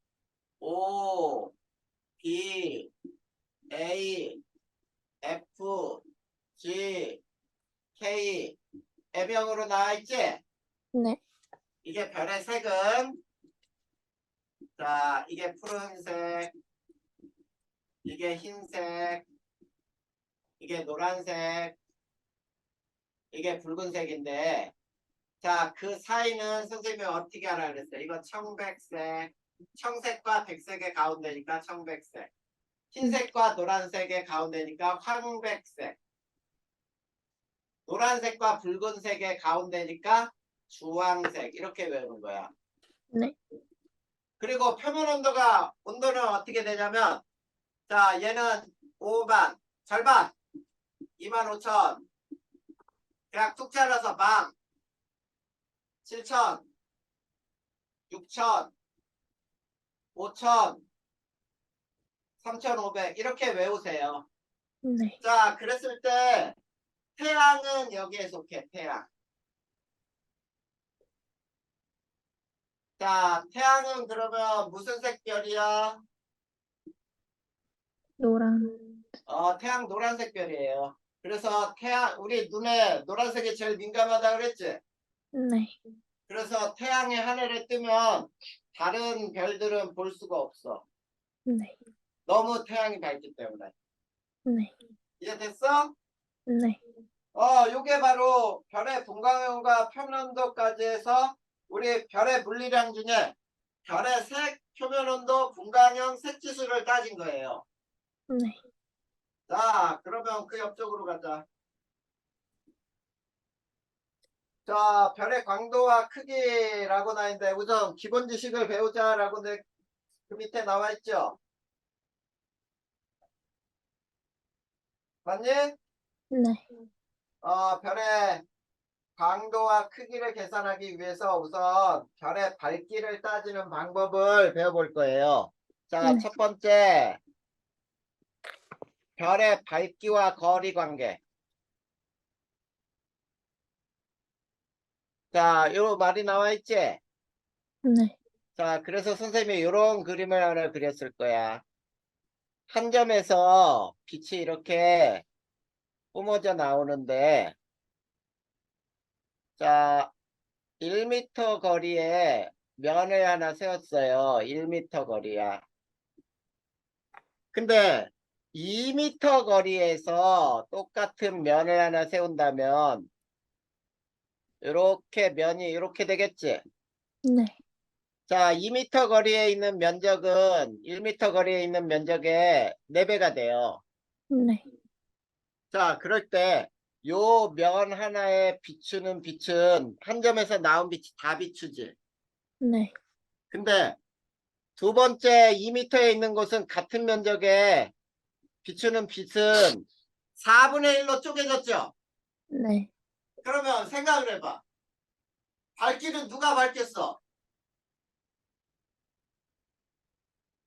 Speaker 1: O, B, A, F, G, K, M형으로 나와 있지?
Speaker 2: 네.
Speaker 1: 이게 별의 색은 자, 이게 푸른색, 이게 흰색, 이게 노란색, 이게 붉은색인데 자, 그 사이는 선생님이 어떻게 알아 그랬어요? 이거 청백색, 청색과 백색의 가운데니까 청백색, 흰색과 노란색의 가운데니까 황백색, 노란색과 붉은색의 가운데니까 주황색 이렇게 외우는 거야.
Speaker 2: 네.
Speaker 1: 그리고 표면 온도는 어떻게 되냐면 자, 얘는 5만, 절반, 25,000, 그냥 툭 잘라서 방, 7,000, 6,000, 5,000, 3,500 이렇게 외우세요.
Speaker 2: 네.
Speaker 1: 자, 그랬을 때 태양은 여기에 속해. 태양. 자, 태양은 그러면 무슨 색 별이야?
Speaker 2: 노란.
Speaker 1: 태양 노란색 별이에요. 그래서 태양 우리 눈에 노란색이 제일 민감하다 그랬지?
Speaker 2: 네.
Speaker 1: 그래서 태양의 하늘에 뜨면 다른 별들은 볼 수가 없어.
Speaker 2: 네.
Speaker 1: 너무 태양이 밝기 때문에.
Speaker 2: 네.
Speaker 1: 이해됐어?
Speaker 2: 네.
Speaker 1: 요게 바로 별의 분광형과 표면온도까지 해서 우리 별의 물리량 중에 별의 색, 표면온도, 분광형, 색지수를 따진 거예요.
Speaker 2: 네.
Speaker 1: 자, 그러면 그 옆쪽으로 가자. 자, 별의 광도와 크기라고 나와 있는데 우선 기본 지식을 배우자라고 그 밑에 나와 있죠? 맞니?
Speaker 2: 네.
Speaker 1: 별의 광도와 크기를 계산하기 위해서 우선 별의 밝기를 따지는 방법을 배워볼 거예요. 자,
Speaker 2: 네.
Speaker 1: 첫 번째, 별의 밝기와 거리 관계. 자, 요 말이 나와 있지?
Speaker 2: 네.
Speaker 1: 자, 그래서 선생님이 이런 그림을 하나 그렸을 거야. 한 점에서 빛이 이렇게 뿜어져 나오는데, 자, 1m 거리에 면을 하나 세웠어요. 1m 거리야. 근데 2m 거리에서 똑같은 면을 하나 세운다면 이렇게 면이 이렇게 되겠지.
Speaker 2: 네.
Speaker 1: 자, 2m 거리에 있는 면적은 1m 거리에 있는 면적의 4배가 돼요.
Speaker 2: 네.
Speaker 1: 자, 그럴 때 요 면 하나에 비추는 빛은 한 점에서 나온 빛이 다 비추지.
Speaker 2: 네.
Speaker 1: 근데 두 번째 2m에 있는 곳은 같은 면적에 비추는 빛은 4분의 1로 쪼개졌죠.
Speaker 2: 네.
Speaker 1: 그러면 생각을 해봐. 밝기는 누가 밝겠어?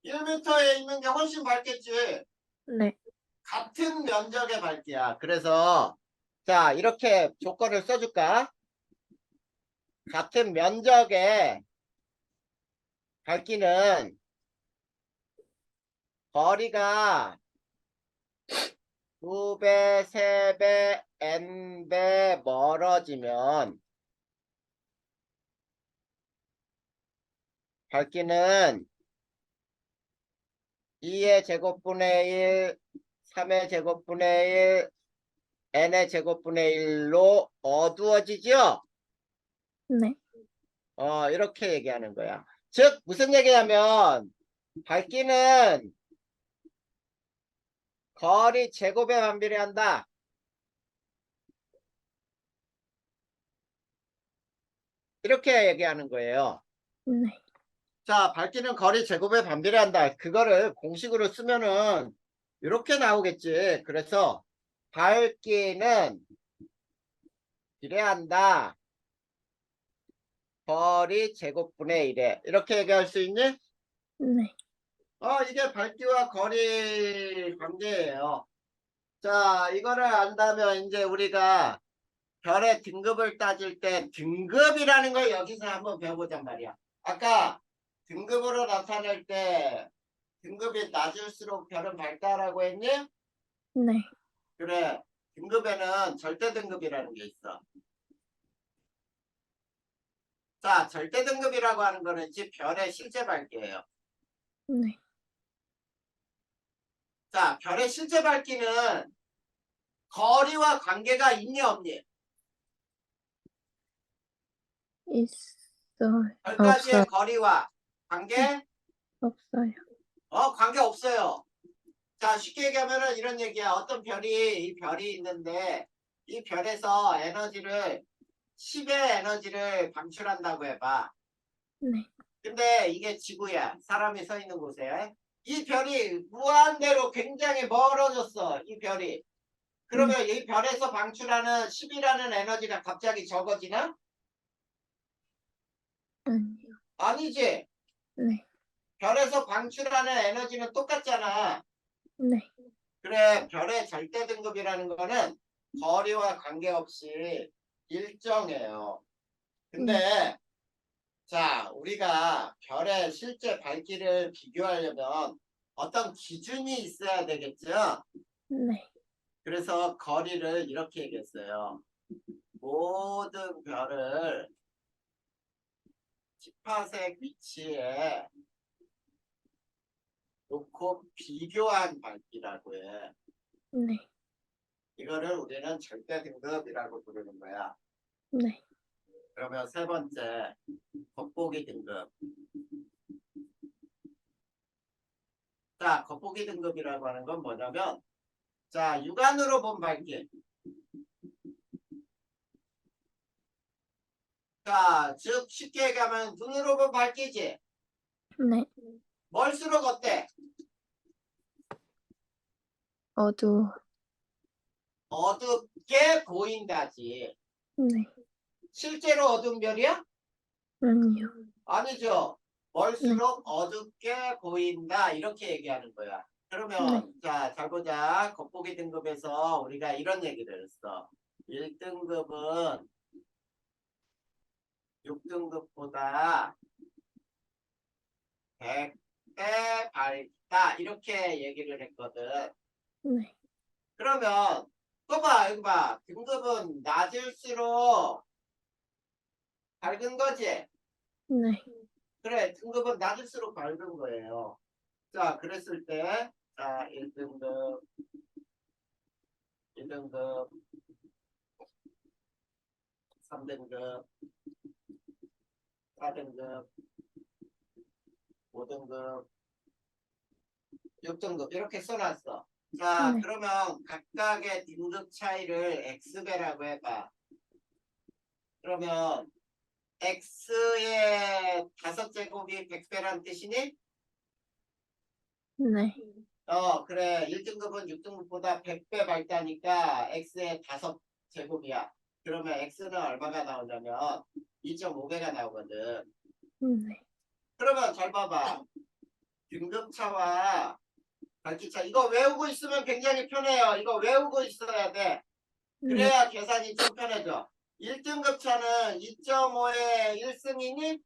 Speaker 1: 1m에 있는 게 훨씬 밝겠지.
Speaker 2: 네.
Speaker 1: 같은 면적의 밝기야. 그래서 자, 이렇게 조건을 써줄까? 같은 면적의 밝기는 거리가 2배, 3배, n배 멀어지면 밝기는 2의 제곱분의 1, 3의 제곱분의 1, n의 제곱분의 1로 어두워지죠?
Speaker 2: 네.
Speaker 1: 이렇게 얘기하는 거야. 즉, 무슨 얘기냐면, 밝기는 거리 제곱에 반비례한다. 이렇게 얘기하는 거예요.
Speaker 2: 네.
Speaker 1: 자, 밝기는 거리 제곱에 반비례한다. 그거를 공식으로 쓰면은 이렇게 나오겠지. 그래서 밝기는 비례한다. 거리 제곱분의 1에. 이렇게 얘기할 수 있니?
Speaker 2: 네.
Speaker 1: 이게 밝기와 거리 관계예요. 자, 이거를 안다면 이제 우리가 별의 등급을 따질 때 등급이라는 걸 여기서 한번 배워보잔 말이야. 아까 등급으로 나타낼 때 등급이 낮을수록 별은 밝다라고 했니?
Speaker 2: 네.
Speaker 1: 그래. 등급에는 절대 등급이라는 게 있어. 자, 절대 등급이라고 하는 거는 즉 별의 실제 밝기예요.
Speaker 2: 네.
Speaker 1: 자, 별의 실제 밝기는 거리와 관계가 있니 없니?
Speaker 2: 있어요. 없어요.
Speaker 1: 별까지의 거리와
Speaker 2: 네.
Speaker 1: 관계?
Speaker 2: 없어요.
Speaker 1: 관계 없어요. 자, 쉽게 얘기하면은 이런 얘기야. 어떤 이 별이 있는데 이 별에서 에너지를 10의 에너지를 방출한다고 해봐.
Speaker 2: 네.
Speaker 1: 근데 이게 지구야. 사람이 서 있는 곳에. 이 별이 무한대로 굉장히 멀어졌어. 이 별이. 그러면 이 별에서 방출하는 10이라는 에너지가 갑자기 적어지나?
Speaker 2: 아니요.
Speaker 1: 아니지.
Speaker 2: 네.
Speaker 1: 별에서 방출하는 에너지는 똑같잖아.
Speaker 2: 네.
Speaker 1: 그래, 별의 절대 등급이라는 거는 거리와 관계없이 일정해요. 근데 자, 우리가 별의 실제 밝기를 비교하려면 어떤 기준이 있어야 되겠죠?
Speaker 2: 네.
Speaker 1: 그래서 거리를 이렇게 얘기했어요. 모든 별을 10파색 위치에 놓고 비교한 밝기라고 해.
Speaker 2: 네.
Speaker 1: 이거를 우리는 절대 등급이라고 부르는 거야.
Speaker 2: 네.
Speaker 1: 그러면 세 번째, 겉보기 등급. 자, 겉보기 등급이라고 하는 건 뭐냐면, 자, 육안으로 본 밝기. 자, 즉 쉽게 얘기하면 눈으로 본 밝기지.
Speaker 2: 네.
Speaker 1: 멀수록 어때?
Speaker 2: 어두워.
Speaker 1: 어둡게 보인다지.
Speaker 2: 네.
Speaker 1: 실제로 어두운 별이야?
Speaker 2: 아니요.
Speaker 1: 아니죠.
Speaker 2: 네.
Speaker 1: 멀수록 어둡게 보인다. 이렇게 얘기하는 거야.
Speaker 2: 네.
Speaker 1: 그러면 자, 잘 보자. 겉보기 등급에서 우리가 이런 얘기를 했어. 1등급은 6등급보다 100배 밝다. 이렇게 얘기를 했거든.
Speaker 2: 네.
Speaker 1: 그러면 또 봐, 여기 봐. 등급은 낮을수록 밝은 거지?
Speaker 2: 네.
Speaker 1: 그래, 등급은 낮을수록 밝은 거예요. 자, 그랬을 때, 자, 1등급, 2등급, 3등급, 4등급, 5등급, 6등급 이렇게 써놨어. 자,
Speaker 2: 네.
Speaker 1: 그러면 각각의 등급 차이를 x배라고 해봐. 그러면 x의 5제곱이 100배란 뜻이니?
Speaker 2: 네.
Speaker 1: 그래. 1등급은 6등급보다 100배 밝다니까 x의 5제곱이야. 그러면 x는 얼마가 나오냐면 2.5배가 나오거든.
Speaker 2: 네.
Speaker 1: 그러면 잘 봐봐. 등급차와 밝기차. 이거 외우고 있으면 굉장히 편해요. 이거 외우고 있어야 돼.
Speaker 2: 네.
Speaker 1: 그래야 계산이 좀 편해져. 1등급 차는 2.5의 1승이니?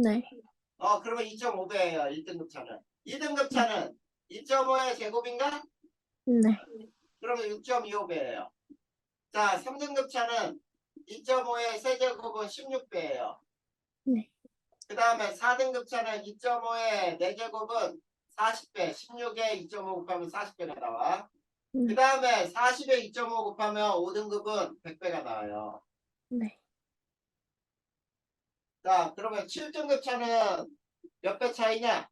Speaker 2: 네.
Speaker 1: 그러면 2.5배예요. 1등급 차는. 2등급 차는 2.5의 제곱인가?
Speaker 2: 네.
Speaker 1: 그러면 6.25배예요. 자, 3등급 차는 2.5의 세제곱은 16배예요.
Speaker 2: 네.
Speaker 1: 그 다음에 4등급 차는 2.5의 4제곱은 40배. 16에 2.5 곱하면 40배가 나와. 그
Speaker 2: 네.
Speaker 1: 다음에 40에 2.5 곱하면 5등급은 100배가 나와요.
Speaker 2: 네.
Speaker 1: 자, 그러면 7등급 차는 몇 배 차이냐?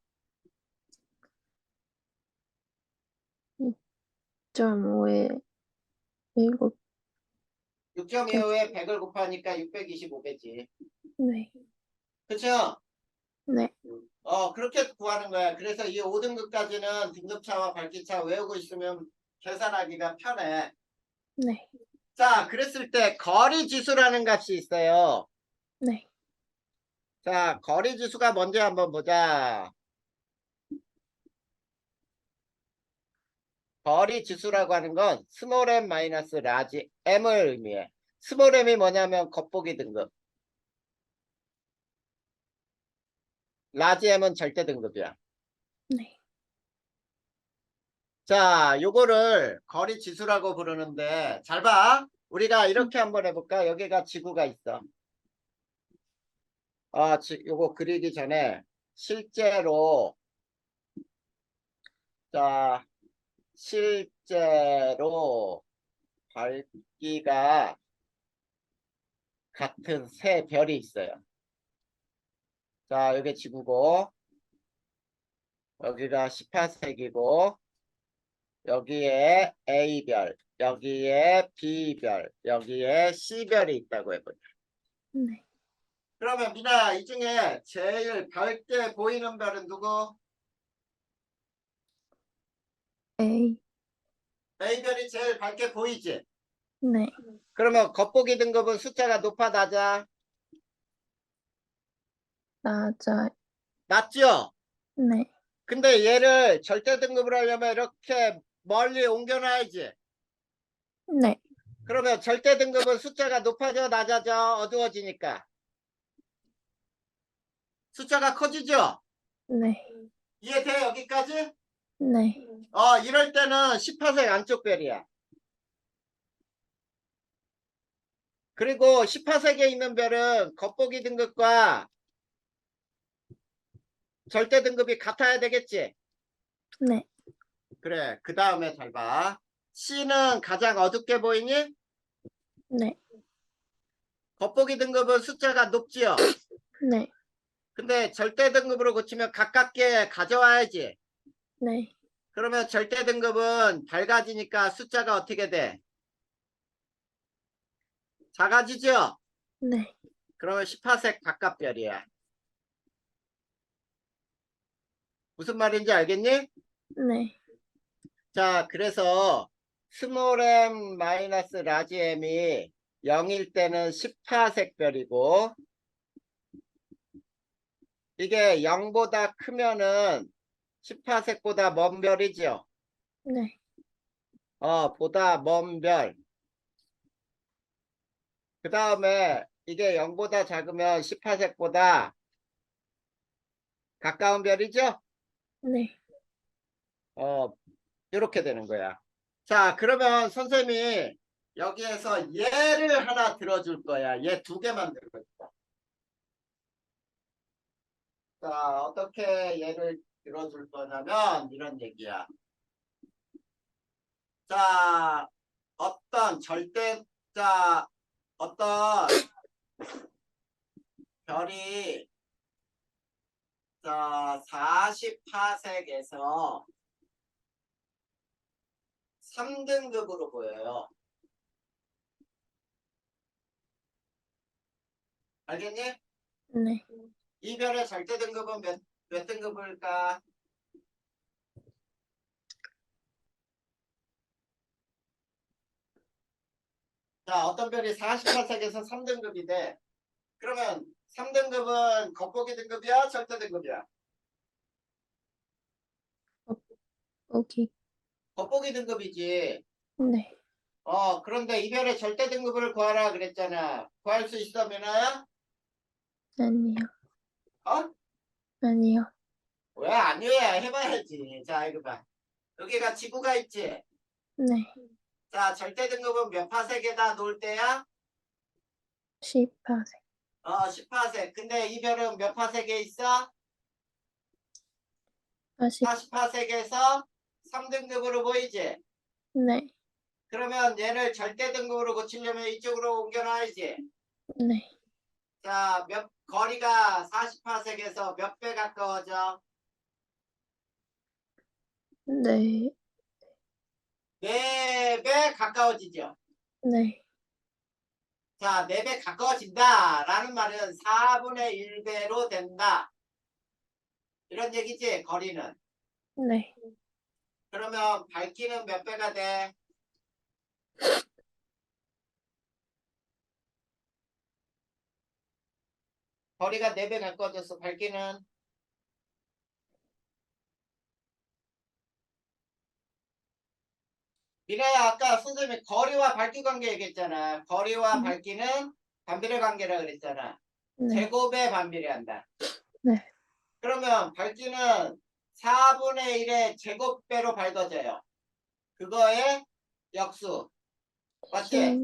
Speaker 2: 2.5에 7.
Speaker 1: 6.25에 100을 곱하니까 625배지.
Speaker 2: 네.
Speaker 1: 그쵸?
Speaker 2: 네.
Speaker 1: 그렇게 구하는 거야. 그래서 이 5등급까지는 등급차와 밝기차 외우고 있으면 계산하기가 편해.
Speaker 2: 네.
Speaker 1: 자, 그랬을 때 거리 지수라는 값이 있어요.
Speaker 2: 네.
Speaker 1: 자, 거리 지수가 뭔지 한번 보자. 거리 지수라고 하는 건 스몰 m 마이너스 라지 m을 의미해. 스몰 m이 뭐냐면 겉보기 등급. 라지 m은 절대 등급이야.
Speaker 2: 네.
Speaker 1: 자, 요거를 거리 지수라고 부르는데 잘 봐. 우리가 이렇게 한번 해볼까? 여기가 지구가 있어. 요거 그리기 전에 실제로 자, 실제로 밝기가 같은 세 별이 있어요. 자, 여기 지구고 여기가 18세기고 여기에 A별, 여기에 B별, 여기에 C별이 있다고 해보자.
Speaker 2: 네.
Speaker 1: 그러면 미나 이 중에 제일 밝게 보이는 별은 누구?
Speaker 2: A.
Speaker 1: A별이 제일 밝게 보이지?
Speaker 2: 네.
Speaker 1: 그러면 겉보기 등급은 숫자가 높아 낮아?
Speaker 2: 낮아.
Speaker 1: 낮죠?
Speaker 2: 네.
Speaker 1: 근데 얘를 절대 등급으로 하려면 이렇게 멀리 옮겨놔야지.
Speaker 2: 네.
Speaker 1: 그러면 절대 등급은 숫자가 높아져 낮아져 어두워지니까 숫자가 커지죠?
Speaker 2: 네.
Speaker 1: 이해돼 여기까지?
Speaker 2: 네.
Speaker 1: 이럴 때는 18색 안쪽 별이야. 그리고 18색에 있는 별은 겉보기 등급과 절대 등급이 같아야 되겠지?
Speaker 2: 네.
Speaker 1: 그래, 그 다음에 잘 봐. C는 가장 어둡게 보이니?
Speaker 2: 네.
Speaker 1: 겉보기 등급은 숫자가 높지요?
Speaker 2: 네.
Speaker 1: 근데 절대 등급으로 고치면 가깝게 가져와야지.
Speaker 2: 네.
Speaker 1: 그러면 절대 등급은 밝아지니까 숫자가 어떻게 돼? 작아지죠?
Speaker 2: 네.
Speaker 1: 그러면 18색 바깥별이야. 무슨 말인지 알겠니?
Speaker 2: 네.
Speaker 1: 자, 그래서 스몰 m 마이너스 라지 m이 0일 때는 18색 별이고 이게 0보다 크면은 18색보다 먼 별이죠.
Speaker 2: 네.
Speaker 1: 보다 먼 별. 그 다음에 이게 0보다 작으면 18색보다 가까운 별이죠.
Speaker 2: 네.
Speaker 1: 이렇게 되는 거야. 자, 그러면 선생님이 여기에서 얘를 하나 들어줄 거야. 얘 두 개만 들어줄 거야. 자, 어떻게 얘를 들어줄 거냐면 이런 얘기야. 자, 어떤 별이 자 48색에서 3등급으로 보여요. 알겠니?
Speaker 2: 네.
Speaker 1: 이 별의 절대 등급은 몇 등급일까? 자, 어떤 별이 48색에서 3등급이 돼. 그러면 3등급은 겉보기 등급이야? 절대 등급이야?
Speaker 2: 거기.
Speaker 1: 겉보기 등급이지.
Speaker 2: 네.
Speaker 1: 그런데 이 별의 절대 등급을 구하라 그랬잖아. 구할 수 있어, 민아야?
Speaker 2: 아니요.
Speaker 1: 어?
Speaker 2: 아니요.
Speaker 1: 왜 아니야? 해봐야지. 자, 이거 봐. 여기가 지구가 있지?
Speaker 2: 네.
Speaker 1: 자, 절대 등급은 몇 파세계다 놓을 때야?
Speaker 2: 10파세.
Speaker 1: 10파세. 근데 이 별은 몇 파세계 있어?
Speaker 2: 40.
Speaker 1: 40파세계에서 3등급으로 보이지?
Speaker 2: 네.
Speaker 1: 그러면 얘를 절대 등급으로 고치려면 이쪽으로 옮겨놔야지.
Speaker 2: 네.
Speaker 1: 자, 거리가 40파세계에서 몇 배 가까워져?
Speaker 2: 네.
Speaker 1: 4배 가까워지죠.
Speaker 2: 네.
Speaker 1: 자, 4배 가까워진다. 라는 말은 4분의 1배로 된다. 이런 얘기지, 거리는.
Speaker 2: 네.
Speaker 1: 그러면 밝기는 몇 배가 돼? 거리가 4배 가까워졌어. 밝기는? 미라야, 아까 선생님이 거리와 밝기 관계 얘기했잖아. 거리와 밝기는 반비례 관계라 그랬잖아.
Speaker 2: 네.
Speaker 1: 제곱에 반비례한다.
Speaker 2: 네.
Speaker 1: 그러면 밝기는 4분의 1의 제곱배로 밝아져요. 그거의 역수. 맞지?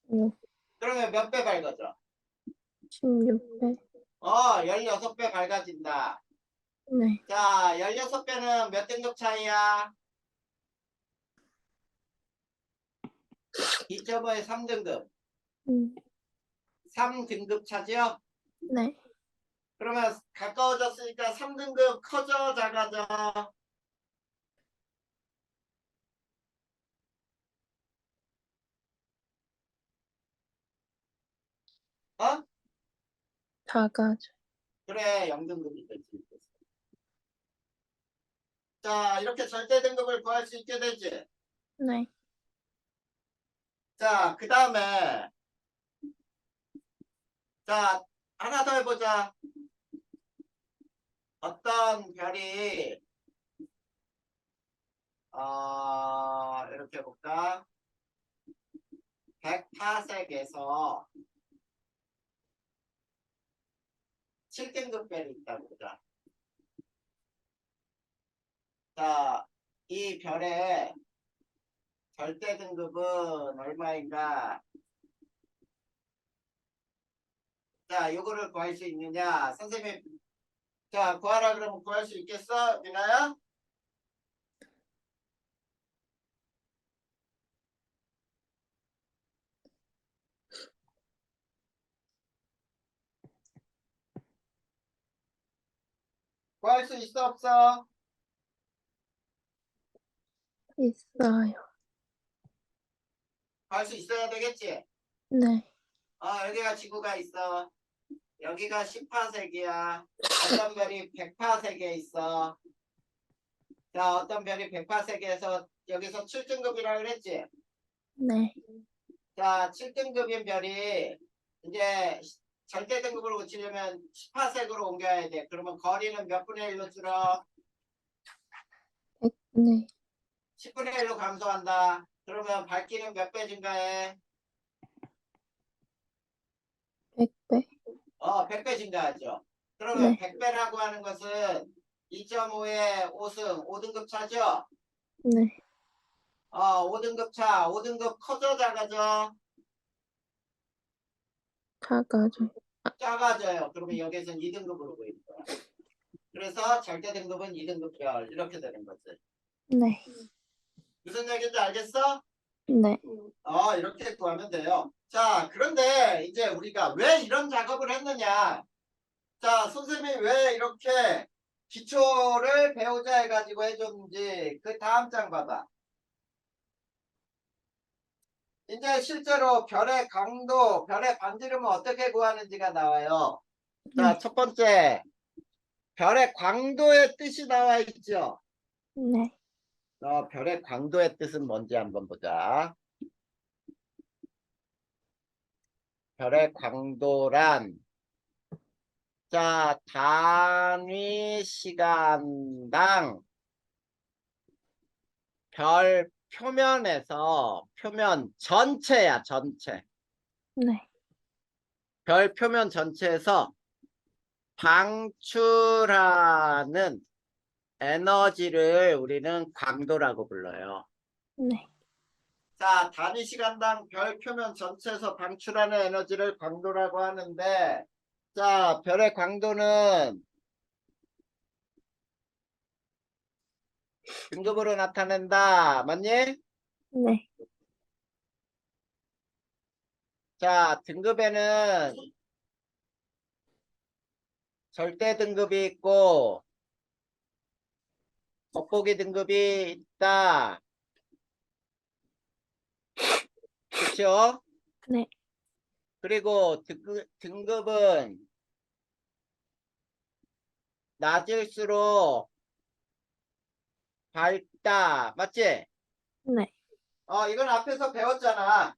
Speaker 2: 16.
Speaker 1: 그러면 몇 배 밝아져?
Speaker 2: 16배.
Speaker 1: 16배 밝아진다.
Speaker 2: 네.
Speaker 1: 자, 16배는 몇 등급 차이야? 2.5의 3등급.
Speaker 2: 음.
Speaker 1: 3등급 차지요?
Speaker 2: 네.
Speaker 1: 그러면 가까워졌으니까 3등급 커져, 작아져? 어?
Speaker 2: 작아져.
Speaker 1: 그래, 0등급이 되지. 자, 이렇게 절대 등급을 구할 수 있게 되지.
Speaker 2: 네.
Speaker 1: 자, 그 다음에, 자, 하나 더 해보자. 어떤 별이, 이렇게 해볼까? 100파섹에서 7등급 별이 있다고 보자. 자, 이 별의 절대 등급은 얼마인가? 자, 요거를 구할 수 있느냐? 선생님, 자, 구하라 그러면 구할 수 있겠어? 민아야? 구할 수 있어, 없어?
Speaker 2: 있어요.
Speaker 1: 구할 수 있어야 되겠지?
Speaker 2: 네.
Speaker 1: 여기가 지구가 있어. 여기가 10파색이야. 어떤 별이 100파색에 있어. 자, 어떤 별이 100파색에서 여기서 7등급이라고 그랬지?
Speaker 2: 네.
Speaker 1: 자, 7등급인 별이 이제 절대 등급으로 고치려면 10파색으로 옮겨야 돼. 그러면 거리는 몇 분의 1로 줄어?
Speaker 2: 100분의
Speaker 1: 10분의 1로 감소한다. 그러면 밝기는 몇 배 증가해?
Speaker 2: 100배.
Speaker 1: 100배 증가하죠. 그러면
Speaker 2: 네.
Speaker 1: 100배라고 하는 것은 2.5의 5승, 5등급 차죠?
Speaker 2: 네.
Speaker 1: 5등급 차, 5등급 커져, 작아져?
Speaker 2: 작아져.
Speaker 1: 작아져요. 그러면 여기서는 2등급으로 보이는 거야. 그래서 절대 등급은 2등급 별 이렇게 되는 거지.
Speaker 2: 네.
Speaker 1: 무슨 얘기인지 알겠어?
Speaker 2: 네.
Speaker 1: 이렇게 구하면 돼요. 자, 그런데 이제 우리가 왜 이런 작업을 했느냐? 자, 선생님이 왜 이렇게 기초를 배우자 해가지고 해줬는지 그 다음 장 봐봐. 이제 실제로 별의 강도, 별의 반지름은 어떻게 구하는지가 나와요. 자,
Speaker 2: 네.
Speaker 1: 첫 번째, 별의 광도의 뜻이 나와 있죠.
Speaker 2: 네.
Speaker 1: 별의 광도의 뜻은 뭔지 한번 보자. 별의 광도란, 자, 단위 시간당 별 표면에서 표면 전체야, 전체.
Speaker 2: 네.
Speaker 1: 별 표면 전체에서 방출하는 에너지를 우리는 광도라고 불러요.
Speaker 2: 네.
Speaker 1: 자, 단위 시간당 별 표면 전체에서 방출하는 에너지를 광도라고 하는데, 자, 별의 광도는 등급으로 나타낸다. 맞니?
Speaker 2: 네.
Speaker 1: 자, 등급에는 절대 등급이 있고, 겉보기 등급이 있다. 그렇죠?
Speaker 2: 네.
Speaker 1: 그리고 등급은 낮을수록 밝다. 맞지?
Speaker 2: 네.
Speaker 1: 이건 앞에서 배웠잖아.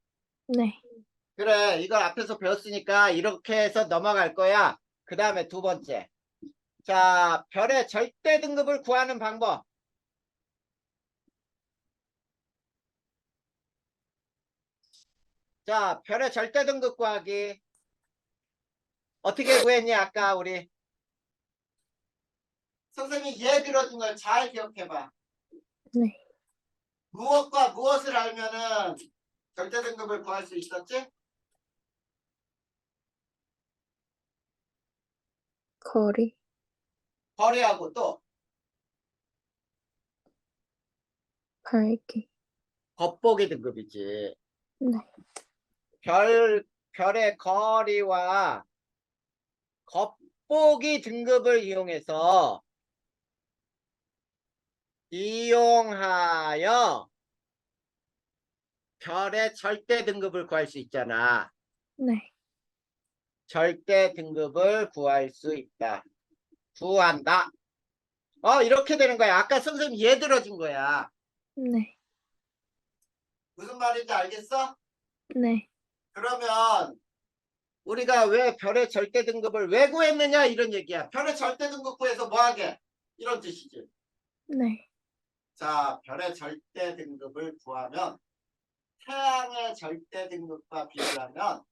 Speaker 2: 네.
Speaker 1: 그래, 이걸 앞에서 배웠으니까 이렇게 해서 넘어갈 거야. 그 다음에 두 번째. 자, 별의 절대 등급을 구하는 방법. 자, 별의 절대 등급 구하기. 어떻게 구했니? 아까 우리 선생님이 예를 들어준 걸 잘 기억해봐.
Speaker 2: 네.
Speaker 1: 무엇과 무엇을 알면은 절대 등급을 구할 수 있었지?
Speaker 2: 거리.
Speaker 1: 거리하고 또
Speaker 2: 밝기.
Speaker 1: 겉보기 등급이지.
Speaker 2: 네.
Speaker 1: 별의 거리와 겉보기 등급을 이용하여 별의 절대 등급을 구할 수 있잖아.
Speaker 2: 네.
Speaker 1: 절대 등급을 구할 수 있다. 구한다. 이렇게 되는 거야. 아까 선생님 예 들어준 거야.
Speaker 2: 네.
Speaker 1: 무슨 말인지 알겠어?
Speaker 2: 네.
Speaker 1: 그러면 우리가 왜 별의 절대 등급을 왜 구했느냐 이런 얘기야. 별의 절대 등급 구해서 뭐 하게? 이런 뜻이지.
Speaker 2: 네.
Speaker 1: 자, 별의 절대 등급을 구하면 태양의 절대 등급과 비교하면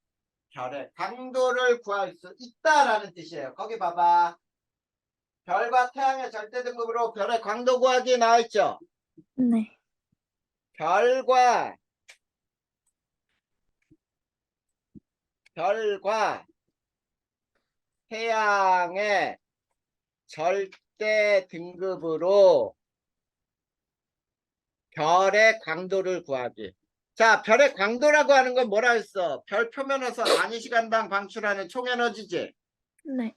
Speaker 1: 별의 강도를 구할 수 있다라는 뜻이에요. 거기 봐봐. 별과 태양의 절대 등급으로 별의 광도 구하기 나와 있죠.
Speaker 2: 네.
Speaker 1: 별과 태양의 절대 등급으로 별의 광도를 구하기. 자, 별의 광도라고 하는 건 뭐라 했어? 별 표면에서 단위 시간당 방출하는 총 에너지지.
Speaker 2: 네.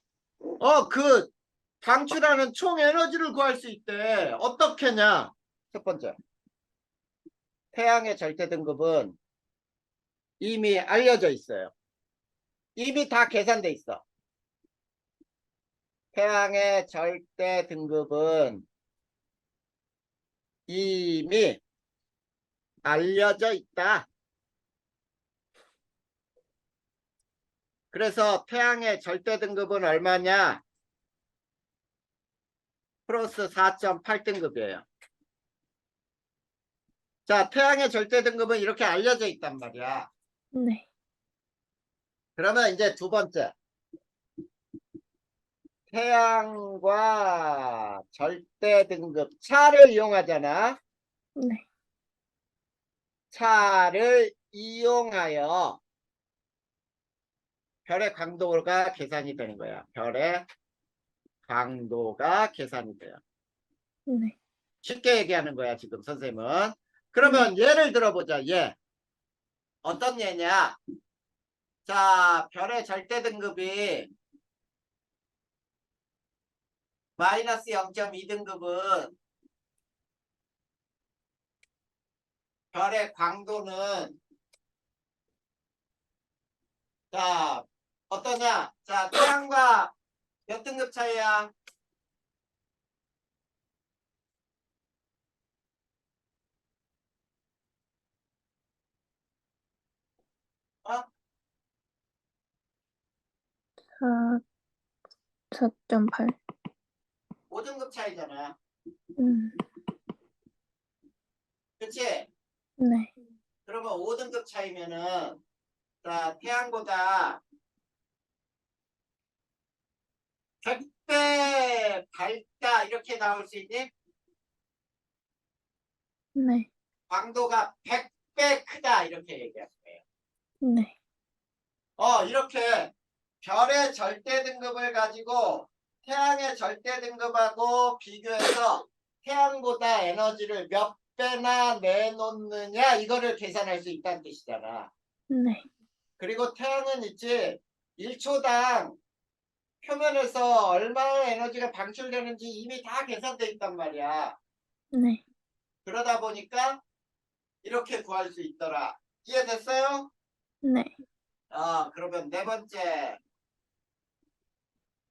Speaker 1: 그 방출하는 총 에너지를 구할 수 있대. 어떻게냐? 첫 번째. 태양의 절대 등급은 이미 알려져 있어요. 이미 다 계산돼 있어. 태양의 절대 등급은 이미 알려져 있다. 그래서 태양의 절대 등급은 얼마냐? 플러스 4.8 등급이에요. 자, 태양의 절대 등급은 이렇게 알려져 있단 말이야.
Speaker 2: 네.
Speaker 1: 그러면 이제 두 번째. 태양과 절대 등급 차를 이용하잖아.
Speaker 2: 네.
Speaker 1: 차를 이용하여 별의 강도가 계산이 되는 거야. 별의 강도가 계산이 돼요.
Speaker 2: 네.
Speaker 1: 쉽게 얘기하는 거야, 지금 선생님은.
Speaker 2: 네.
Speaker 1: 그러면 예를 들어보자. 예. 어떤 예냐? 자, 별의 절대 등급이 마이너스 0.2 등급은 별의 광도는 자, 어떠냐? 자, 태양과 몇 등급 차이야? 어?
Speaker 2: 4.8.
Speaker 1: 5등급 차이잖아.
Speaker 2: 음.
Speaker 1: 그치?
Speaker 2: 네.
Speaker 1: 그러면 5등급 차이면은 자, 태양보다 100배 밝다 이렇게 나올 수 있니?
Speaker 2: 네.
Speaker 1: 광도가 100배 크다 이렇게 얘기할 거예요.
Speaker 2: 네.
Speaker 1: 이렇게 별의 절대 등급을 가지고 태양의 절대 등급하고 비교해서 태양보다 에너지를 몇 배나 내놓느냐 이거를 계산할 수 있다는 뜻이잖아.
Speaker 2: 네.
Speaker 1: 그리고 태양은 있지 1초당 표면에서 얼마나 에너지가 방출되는지 이미 다 계산돼 있단 말이야.
Speaker 2: 네.
Speaker 1: 그러다 보니까 이렇게 구할 수 있더라. 이해됐어요?
Speaker 2: 네.
Speaker 1: 그러면 네 번째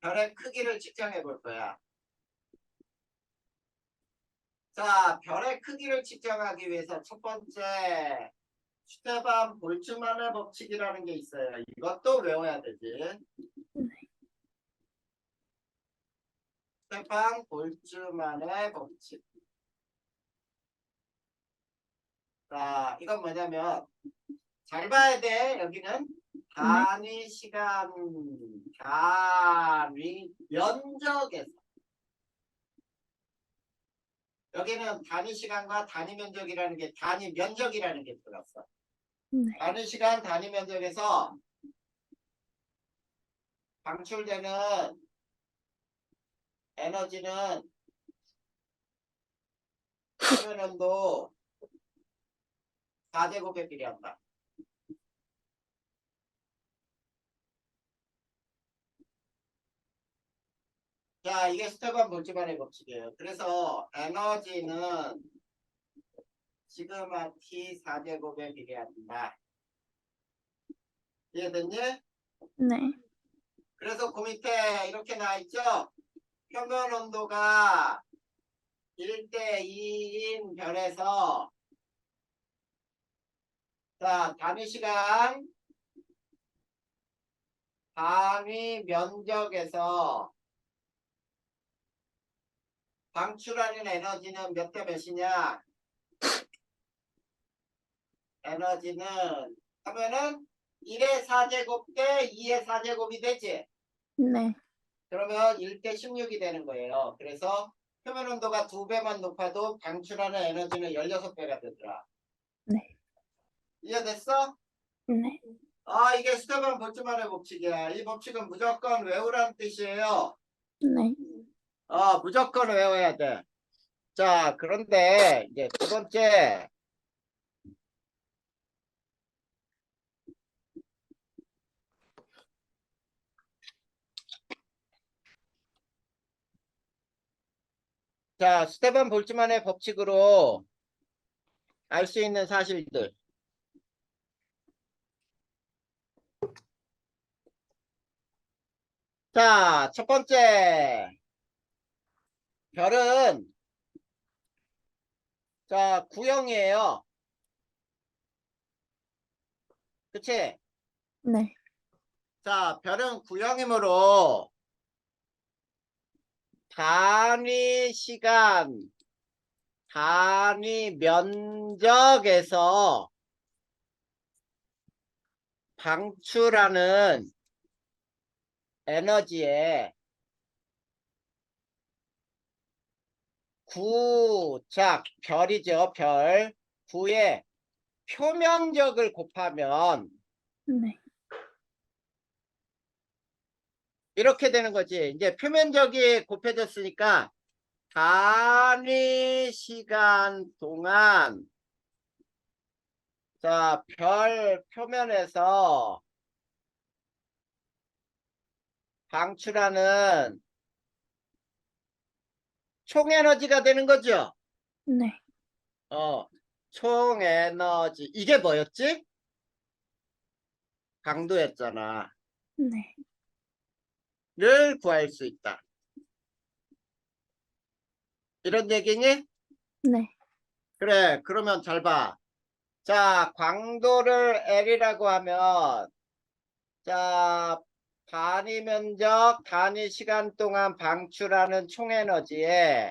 Speaker 1: 별의 크기를 측정해 볼 거야. 자, 별의 크기를 측정하기 위해서 첫 번째 스테반 볼츠만의 법칙이라는 게 있어요. 이것도 외워야 되지. 스테반 볼츠만의 법칙. 자, 이건 뭐냐면 잘 봐야 돼. 여기는 단위 시간, 단위 면적에서 여기는 단위 시간과 단위 면적이라는 게 단위 면적이라는 게 들어갔어.
Speaker 2: 네.
Speaker 1: 단위 시간, 단위 면적에서 방출되는 에너지는 표면 온도 4제곱에 비례한다. 자, 이게 스테반 볼츠만의 법칙이에요. 그래서 에너지는 시그마 T 4제곱에 비례한다. 이해됐니?
Speaker 2: 네.
Speaker 1: 그래서 그 밑에 이렇게 나와 있죠? 표면 온도가 1대 2인 별에서 자, 단위 시간, 단위 면적에서 방출하는 에너지는 몇 대 몇이냐? 에너지는 하면은 1의 4제곱 대 2의 4제곱이 되지?
Speaker 2: 네.
Speaker 1: 그러면 1대 16이 되는 거예요. 그래서 표면 온도가 2배만 높아도 방출하는 에너지는 16배가 되더라.
Speaker 2: 네.
Speaker 1: 이해됐어?
Speaker 2: 네.
Speaker 1: 이게 스테반 볼츠만의 법칙이야. 이 법칙은 무조건 외우라는 뜻이에요.
Speaker 2: 네.
Speaker 1: 무조건 외워야 돼. 자, 그런데 이제 두 번째. 자, 스테반 볼츠만의 법칙으로 알 수 있는 사실들. 자, 첫 번째. 별은 자, 구형이에요. 그치?
Speaker 2: 네.
Speaker 1: 자, 별은 구형이므로 단위 시간, 단위 면적에서 방출하는 에너지의 별이죠. 별. 구의 표면적을 곱하면
Speaker 2: 네.
Speaker 1: 이렇게 되는 거지. 이제 표면적이 곱해졌으니까 단위 시간 동안 자, 별 표면에서 방출하는 총 에너지가 되는 거죠.
Speaker 2: 네.
Speaker 1: 총 에너지. 이게 뭐였지? 강도였잖아.
Speaker 2: 네.
Speaker 1: 를 구할 수 있다. 이런 얘기니?
Speaker 2: 네.
Speaker 1: 그래, 그러면 잘 봐. 자, 광도를 L이라고 하면, 자, 단위 면적, 단위 시간 동안 방출하는 총 에너지에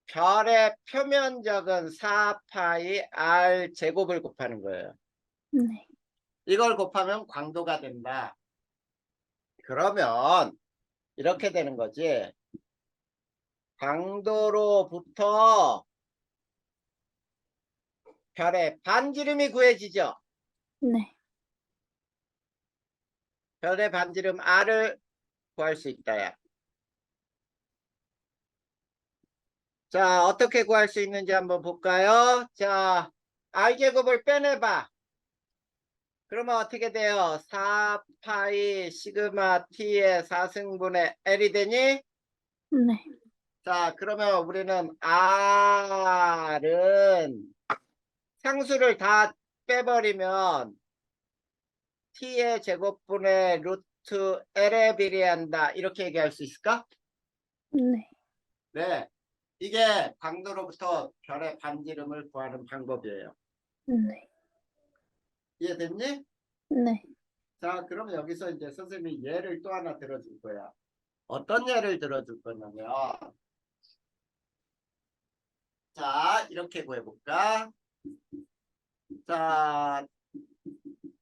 Speaker 1: 별의 표면적은 4파이 r 제곱을 곱하는 거예요.
Speaker 2: 네.
Speaker 1: 이걸 곱하면 광도가 된다. 그러면 이렇게 되는 거지. 광도로부터 별의 반지름이 구해지죠.
Speaker 2: 네.
Speaker 1: 별의 반지름 r을 구할 수 있다야. 자, 어떻게 구할 수 있는지 한번 볼까요? 자, r제곱을 빼내봐. 그러면 어떻게 돼요? 4파이 시그마 t의 4승분의 l이 되니?
Speaker 2: 네.
Speaker 1: 자, 그러면 우리는 r은 상수를 다 빼버리면 t의 제곱분의 루트 l에 비례한다. 이렇게 얘기할 수 있을까?
Speaker 2: 네.
Speaker 1: 네. 이게 광도로부터 별의 반지름을 구하는 방법이에요.
Speaker 2: 네.
Speaker 1: 이해됐니?
Speaker 2: 네.
Speaker 1: 자, 그럼 여기서 이제 선생님이 예를 또 하나 들어줄 거야. 어떤 예를 들어줄 거냐면, 자, 이렇게 구해볼까? 자,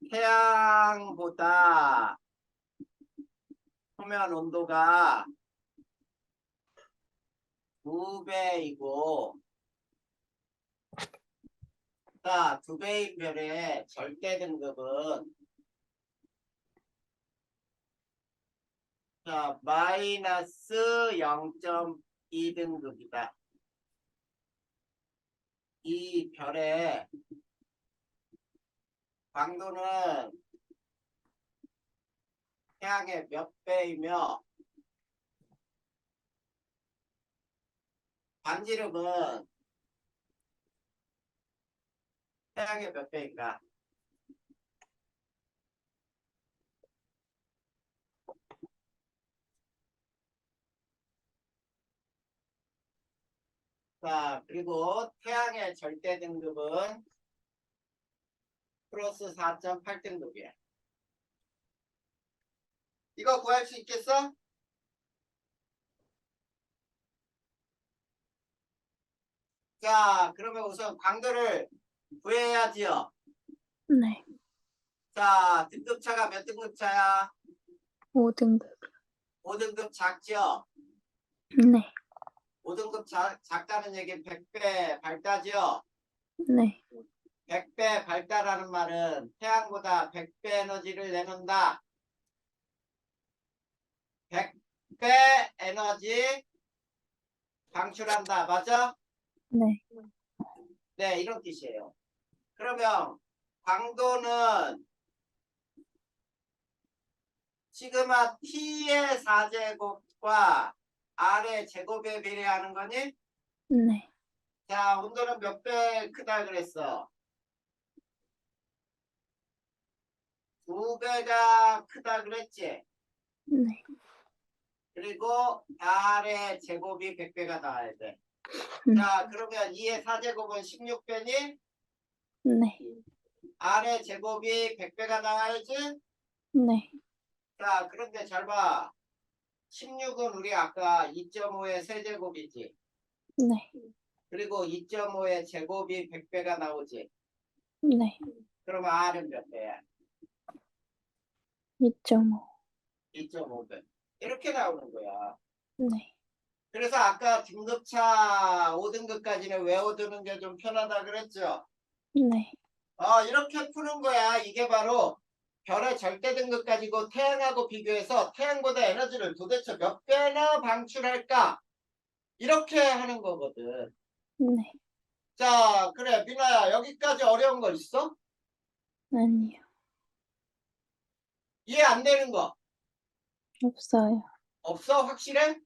Speaker 1: 태양보다 표면 온도가 2배이고, 자, 2배인 별의 절대 등급은 자, 마이너스 0.2등급이다. 이 별의 광도는 태양의 몇 배이며 반지름은 태양의 몇 배인가? 자, 그리고 태양의 절대 등급은 플러스 4.8등급이야. 이거 구할 수 있겠어? 자, 그러면 우선 광도를 구해야지요.
Speaker 2: 네.
Speaker 1: 자, 등급차가 몇 등급차야?
Speaker 2: 5등급.
Speaker 1: 5등급 작죠?
Speaker 2: 네.
Speaker 1: 5등급 작다는 얘기는 100배 밝다죠?
Speaker 2: 네.
Speaker 1: 100배 밝다라는 말은 태양보다 100배 에너지를 내놓는다. 100배 에너지 방출한다. 맞아?
Speaker 2: 네.
Speaker 1: 네, 이런 뜻이에요. 그러면 광도는 시그마 t의 4제곱과 r의 제곱에 비례하는 거니?
Speaker 2: 네.
Speaker 1: 자, 온도는 몇 배 크다 그랬어? 2배가 크다 그랬지?
Speaker 2: 네.
Speaker 1: 그리고 r의 제곱이 100배가 나와야 돼. 자, 그러면 2의 4제곱은 16배니?
Speaker 2: 네.
Speaker 1: r의 제곱이 100배가 나와야지?
Speaker 2: 네.
Speaker 1: 자, 그런데 잘 봐. 16은 우리 아까 2.5의 세제곱이지.
Speaker 2: 네.
Speaker 1: 그리고 2.5의 제곱이 100배가 나오지.
Speaker 2: 네.
Speaker 1: 그러면 r은 몇 배야?
Speaker 2: 2.5.
Speaker 1: 2.5배. 이렇게 나오는 거야.
Speaker 2: 네.
Speaker 1: 그래서 아까 등급차 5등급까지는 외워두는 게 좀 편하다 그랬죠?
Speaker 2: 네.
Speaker 1: 이렇게 푸는 거야. 이게 바로 별의 절대 등급까지고 태양하고 비교해서 태양보다 에너지를 도대체 몇 배나 방출할까? 이렇게 하는 거거든.
Speaker 2: 네.
Speaker 1: 자, 그래, 민아야, 여기까지 어려운 거 있어?
Speaker 2: 아니요.
Speaker 1: 이해 안 되는 거
Speaker 2: 없어요.
Speaker 1: 없어? 확실해?